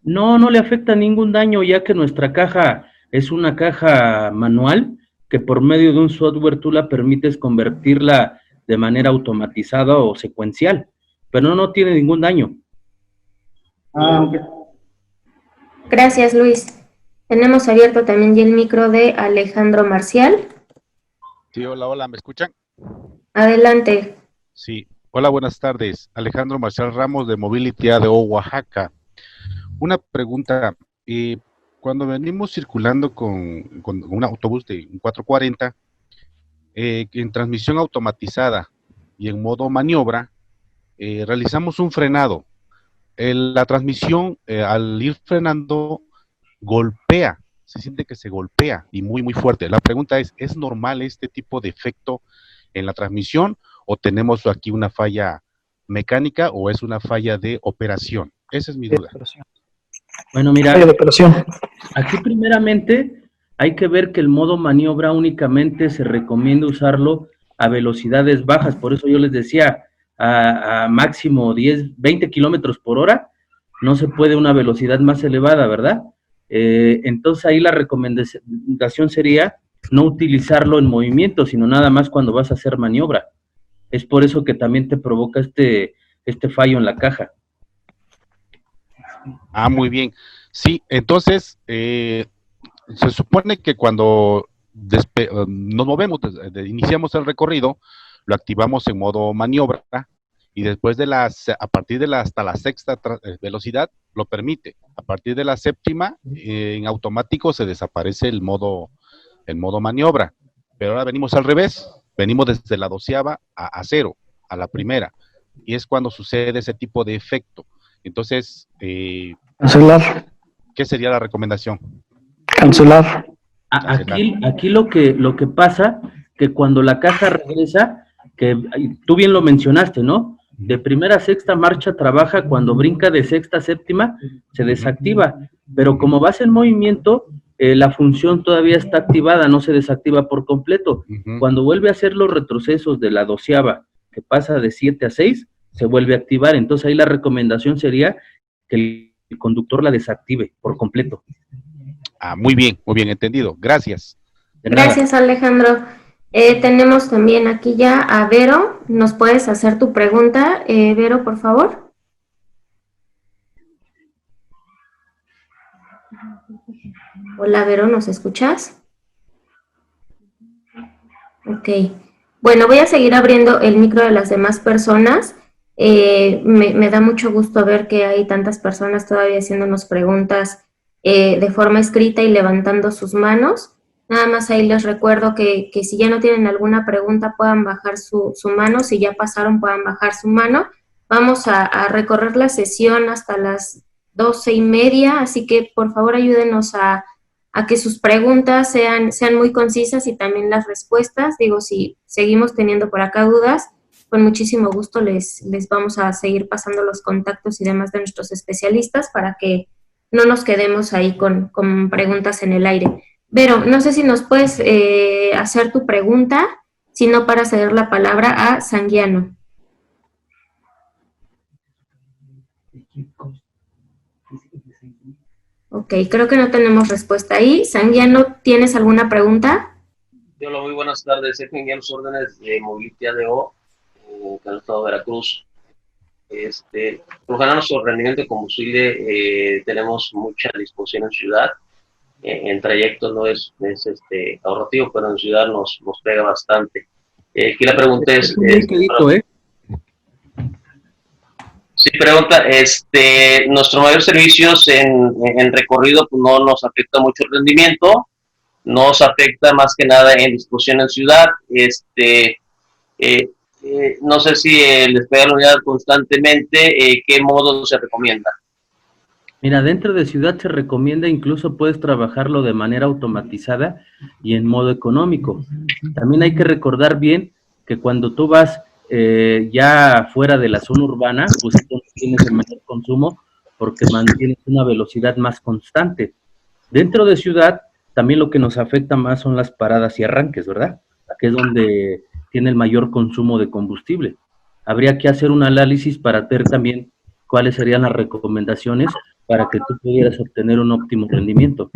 No, no le afecta ningún daño, ya que nuestra caja es una caja manual, que por medio de un software tú la permites convertirla de manera automatizada o secuencial, pero no tiene ningún daño. Ah, ok. Gracias, Luis. Tenemos abierto también ya el micro de Alejandro Marcial. Sí, hola, ¿me escuchan? Adelante. Sí, hola, buenas tardes. Alejandro Marcial Ramos de Mobility ADO, Oaxaca. Una pregunta, cuando venimos circulando con un autobús de un 440, en transmisión automatizada y en modo maniobra, realizamos un frenado. La transmisión, al ir frenando, golpea, se siente que se golpea y muy, muy fuerte. La pregunta ¿es normal este tipo de efecto en la transmisión o tenemos aquí una falla mecánica o es una falla de operación? Esa es mi duda. Bueno, mira, aquí primeramente hay que ver que el modo maniobra únicamente se recomienda usarlo a velocidades bajas, por eso yo les decía, a máximo 20 kilómetros por hora, no se puede una velocidad más elevada, ¿verdad? Entonces ahí la recomendación sería no utilizarlo en movimiento, sino nada más cuando vas a hacer maniobra. Es por eso que también te provoca este fallo en la caja. Ah, muy bien. Sí, entonces, se supone que cuando nos movemos, iniciamos el recorrido, lo activamos en modo maniobra y después a partir de hasta la sexta velocidad lo permite. A partir de la séptima, en automático se desaparece el modo maniobra. Pero ahora venimos al revés, venimos desde la 12ª a 0, a la primera. Y es cuando sucede ese tipo de efecto. Entonces, cancelar. ¿Qué sería la recomendación? Cancelar. Aquí lo que pasa, que cuando la caja regresa, que tú bien lo mencionaste, ¿no? De primera a sexta marcha trabaja, cuando brinca de sexta a séptima, se desactiva. Pero como vas en movimiento, la función todavía está activada, no se desactiva por completo. Cuando vuelve a hacer los retrocesos de la 12ª, que pasa de 7 a 6, se vuelve a activar. Entonces ahí la recomendación sería que el conductor la desactive por completo. Ah, muy bien, entendido. Gracias. Gracias, Alejandro. Tenemos también aquí ya a Vero. ¿Nos puedes hacer tu pregunta, Vero, por favor? Hola, Vero, ¿nos escuchas? Ok. Bueno, voy a seguir abriendo el micro de las demás personas. Me da mucho gusto ver que hay tantas personas todavía haciéndonos preguntas de forma escrita y levantando sus manos. Nada más ahí les recuerdo que si ya no tienen alguna pregunta puedan bajar su mano, si ya pasaron puedan bajar su mano. Vamos a recorrer la sesión hasta las 12:30, así que por favor ayúdenos a que sus preguntas sean muy concisas y también las respuestas. Digo, si seguimos teniendo por acá dudas, con muchísimo gusto les vamos a seguir pasando los contactos y demás de nuestros especialistas para que no nos quedemos ahí con preguntas en el aire. Vero, no sé si nos puedes hacer tu pregunta, si no para ceder la palabra a Sanguiano. Ok, creo que no tenemos respuesta ahí. Sanguiano, ¿tienes alguna pregunta? Hola, muy buenas tardes. Sergio Inguía, los órdenes de Mobility ADO, en el estado de Veracruz. Por lo general, nuestro rendimiento de combustible tenemos mucha disposición en ciudad. En trayecto no es ahorrativo, pero en ciudad nos pega bastante. Aquí la pregunta es... Sí, pregunta, nuestro mayor servicios en recorrido pues, no nos afecta mucho el rendimiento, nos afecta más que nada en disposición en ciudad. No sé si les pega la unidad constantemente, ¿qué modo se recomienda? Mira, dentro de ciudad se recomienda, incluso puedes trabajarlo de manera automatizada y en modo económico. También hay que recordar bien que cuando tú vas ya fuera de la zona urbana, pues tienes el mayor consumo porque mantienes una velocidad más constante. Dentro de ciudad, también lo que nos afecta más son las paradas y arranques, ¿verdad? Que es donde tiene el mayor consumo de combustible. Habría que hacer un análisis para ver también cuáles serían las recomendaciones para que tú pudieras obtener un óptimo rendimiento.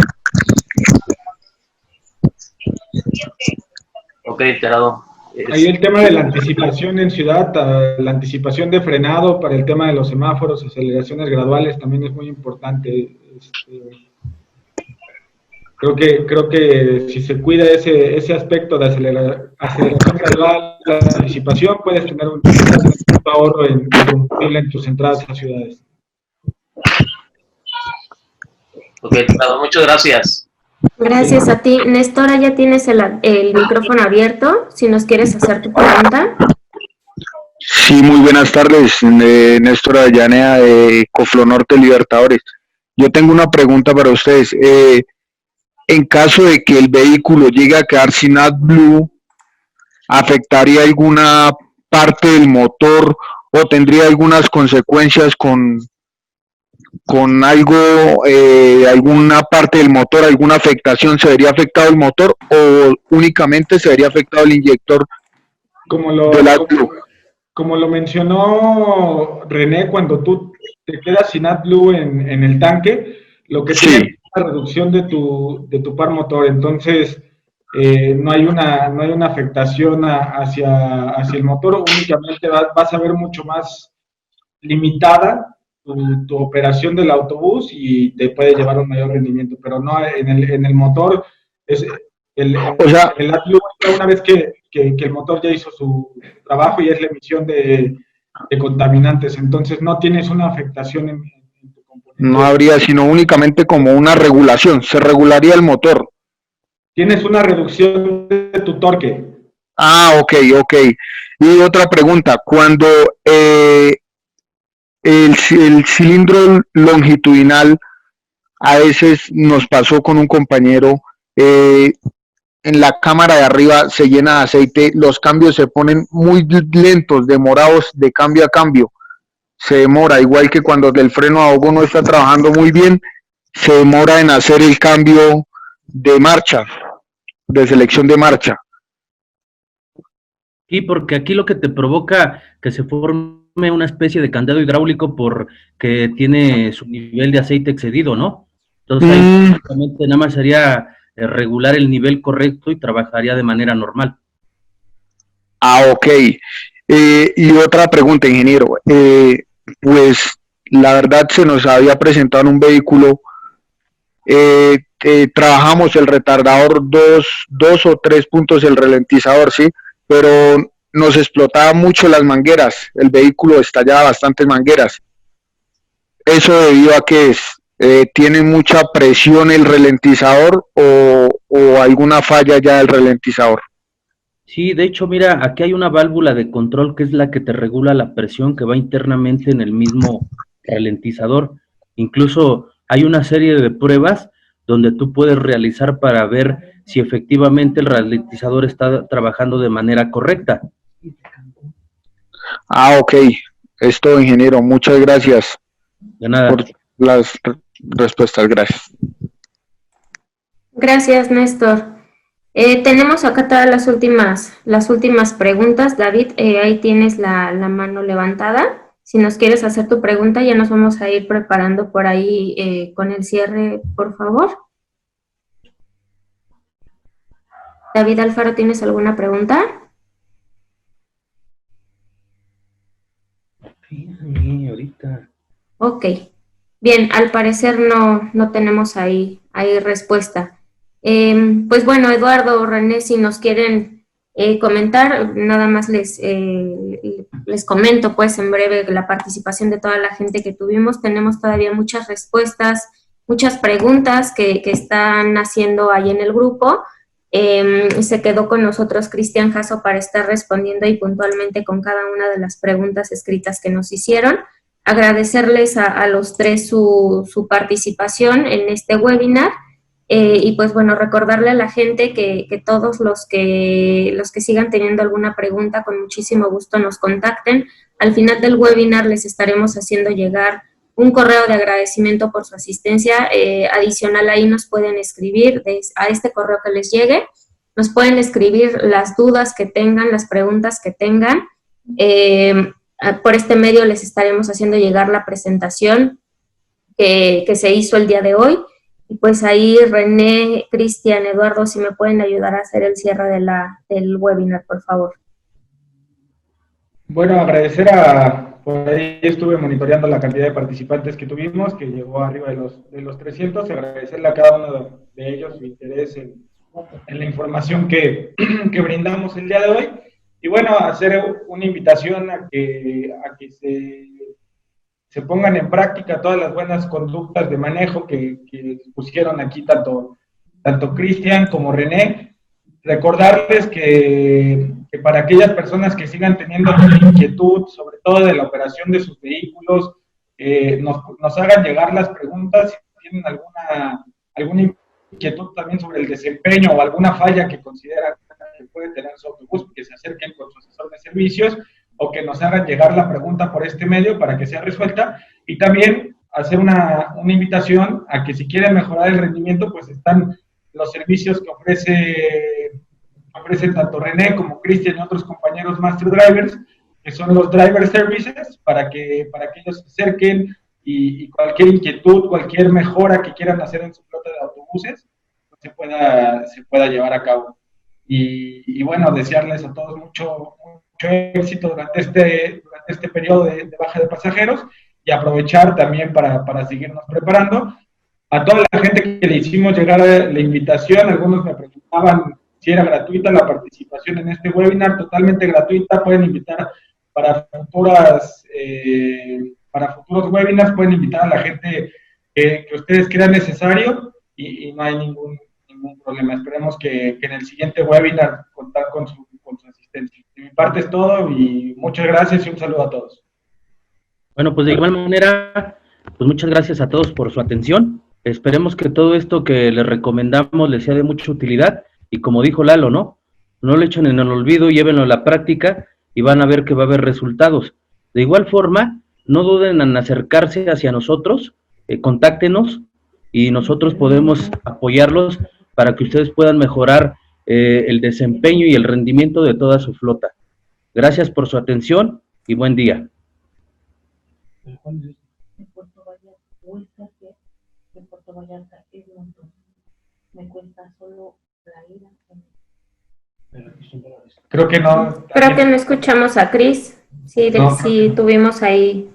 Ok, enterado. Ahí el tema de la anticipación en ciudad, la anticipación de frenado para el tema de los semáforos, aceleraciones graduales también es muy importante. Creo que si se cuida ese aspecto de aceleración gradual, la anticipación, puedes tener un ahorro en combustible en tus entradas a ciudades. Ok, claro, muchas gracias. Gracias a ti. Néstor, ya tienes el micrófono abierto, si nos quieres hacer tu pregunta. Sí, muy buenas tardes, Néstor Avellaneda de Coflonorte Libertadores. Yo tengo una pregunta para ustedes. En caso de que el vehículo llegue a quedar sin AdBlue, ¿afectaría alguna parte del motor o tendría algunas consecuencias con algo, alguna parte del motor, alguna afectación? ¿Se vería afectado el motor o únicamente se vería afectado el inyector del AdBlue? Como lo mencionó René, cuando tú te quedas sin AdBlue en el tanque, lo que tiene es una reducción de tu par motor. Entonces, no hay una afectación hacia el motor, únicamente vas a ver mucho más limitada tu operación del autobús y te puede llevar un mayor rendimiento, pero no en el motor. El AdBlue, una vez que el motor ya hizo su trabajo y es la emisión de contaminantes, entonces no tienes una afectación en tu componente. No habría, sino únicamente como una regulación, se regularía el motor. Tienes una reducción de tu torque. Ah, ok. Y otra pregunta, cuando el cilindro longitudinal, a veces nos pasó con un compañero, en la cámara de arriba se llena de aceite, los cambios se ponen muy lentos, demorados de cambio a cambio, se demora, igual que cuando el freno a ahogo no está trabajando muy bien, se demora en hacer el cambio de marcha, de selección de marcha. Sí, porque aquí lo que te provoca que se forme una especie de candado hidráulico porque tiene su nivel de aceite excedido, ¿no? Entonces ahí básicamente nada más sería regular el nivel correcto y trabajaría de manera normal. Ah, ok. Y otra pregunta, ingeniero. Pues la verdad se nos había presentado en un vehículo, trabajamos el retardador, dos o tres puntos el ralentizador, sí, pero nos explotaba mucho las mangueras, el vehículo estallaba bastantes mangueras. ¿Eso debido a que tiene mucha presión el ralentizador o alguna falla ya del ralentizador? Sí, de hecho, mira, aquí hay una válvula de control que es la que te regula la presión que va internamente en el mismo ralentizador. Incluso hay una serie de pruebas donde tú puedes realizar para ver si efectivamente el ralentizador está trabajando de manera correcta. Ah, ok. Esto, ingeniero, muchas gracias. De nada. Por las respuestas, gracias. Gracias, Néstor. Tenemos acá todas las últimas preguntas. David, ahí tienes la mano levantada. Si nos quieres hacer tu pregunta, ya nos vamos a ir preparando por ahí con el cierre, por favor. David Alfaro, ¿tienes alguna pregunta? Sí, ahorita. Ok. Bien, al parecer no tenemos ahí respuesta. Pues bueno, Eduardo, René, si nos quieren comentar, nada más les comento pues en breve la participación de toda la gente que tuvimos. Tenemos todavía muchas respuestas, muchas preguntas que están haciendo ahí en el grupo. Se quedó con nosotros Cristian Jasso para estar respondiendo ahí puntualmente con cada una de las preguntas escritas que nos hicieron. Agradecerles a los tres su participación en este webinar. Y pues bueno, recordarle a la gente que todos los que sigan teniendo alguna pregunta, con muchísimo gusto nos contacten. Al final del webinar les estaremos haciendo llegar un correo de agradecimiento por su asistencia. Adicional ahí nos pueden escribir a este correo que les llegue, nos pueden escribir las dudas que tengan, las preguntas que tengan. Por este medio les estaremos haciendo llegar la presentación que se hizo el día de hoy. Y pues ahí René, Cristian, Eduardo, si me pueden ayudar a hacer el cierre del webinar, por favor. Bueno, agradecer por ahí estuve monitoreando la cantidad de participantes que tuvimos, que llegó arriba de los 300, agradecerle a cada uno de ellos su interés en la información que brindamos el día de hoy, y bueno, hacer una invitación a que se pongan en práctica todas las buenas conductas de manejo que pusieron aquí tanto Cristian como René. Recordarles que para aquellas personas que sigan teniendo inquietud, sobre todo de la operación de sus vehículos, nos hagan llegar las preguntas. Si tienen alguna inquietud también sobre el desempeño o alguna falla que consideran que puede tener su autobús, que se acerquen con su asesor de servicios o que nos hagan llegar la pregunta por este medio para que sea resuelta. Y también hacer una invitación a que si quieren mejorar el rendimiento, pues están los servicios que ofrecen tanto René como Cristian y otros compañeros Master Drivers, que son los Driver Services, para que ellos se acerquen y cualquier inquietud, cualquier mejora que quieran hacer en su flota de autobuses, pues se pueda llevar a cabo. Y bueno, desearles a todos mucho éxito durante este periodo de baja de pasajeros, y aprovechar también para seguirnos preparando. A toda la gente que le hicimos llegar la invitación, algunos me preguntaban si era gratuita la participación en este webinar. Totalmente gratuita. Pueden invitar para futuros webinars, pueden invitar a la gente que ustedes crean necesario, y no hay ningún problema. Esperemos que en el siguiente webinar contar con su asistencia. De mi parte es todo, y muchas gracias y un saludo a todos. Bueno, pues de igual manera, pues muchas gracias a todos por su atención. Esperemos que todo esto que les recomendamos les sea de mucha utilidad, y como dijo Lalo, no lo echen en el olvido, llévenlo a la práctica y van a ver que va a haber resultados. De igual forma, no duden en acercarse hacia nosotros, contáctenos y nosotros podemos apoyarlos para que ustedes puedan mejorar el desempeño y el rendimiento de toda su flota. Gracias por su atención y buen día. Creo que no. Creo que no escuchamos a Cris. Sí, sí tuvimos ahí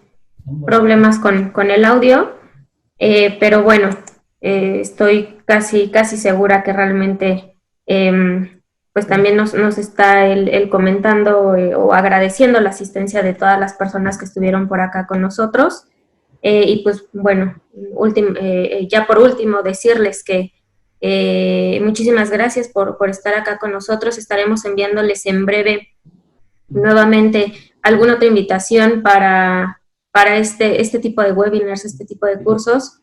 problemas con el audio, pero bueno, estoy casi segura que realmente pues también nos está él comentando o agradeciendo la asistencia de todas las personas que estuvieron por acá con nosotros. Y pues bueno, ya por último decirles que muchísimas gracias por estar acá con nosotros. Estaremos enviándoles en breve nuevamente alguna otra invitación para este tipo de webinars, este tipo de cursos.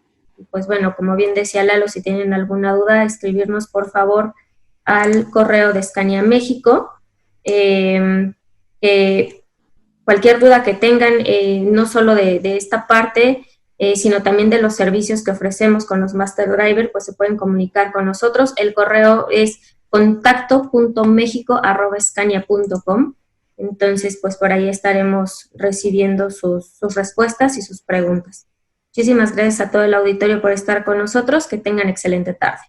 Pues bueno, como bien decía Lalo, si tienen alguna duda, escribirnos por favor al correo de Scania México. Cualquier duda que tengan, no solo de esta parte, sino también de los servicios que ofrecemos con los Master Driver, pues se pueden comunicar con nosotros. El correo es contacto.mexico@scania.com. Entonces, pues por ahí estaremos recibiendo sus respuestas y sus preguntas. Muchísimas gracias a todo el auditorio por estar con nosotros. Que tengan excelente tarde.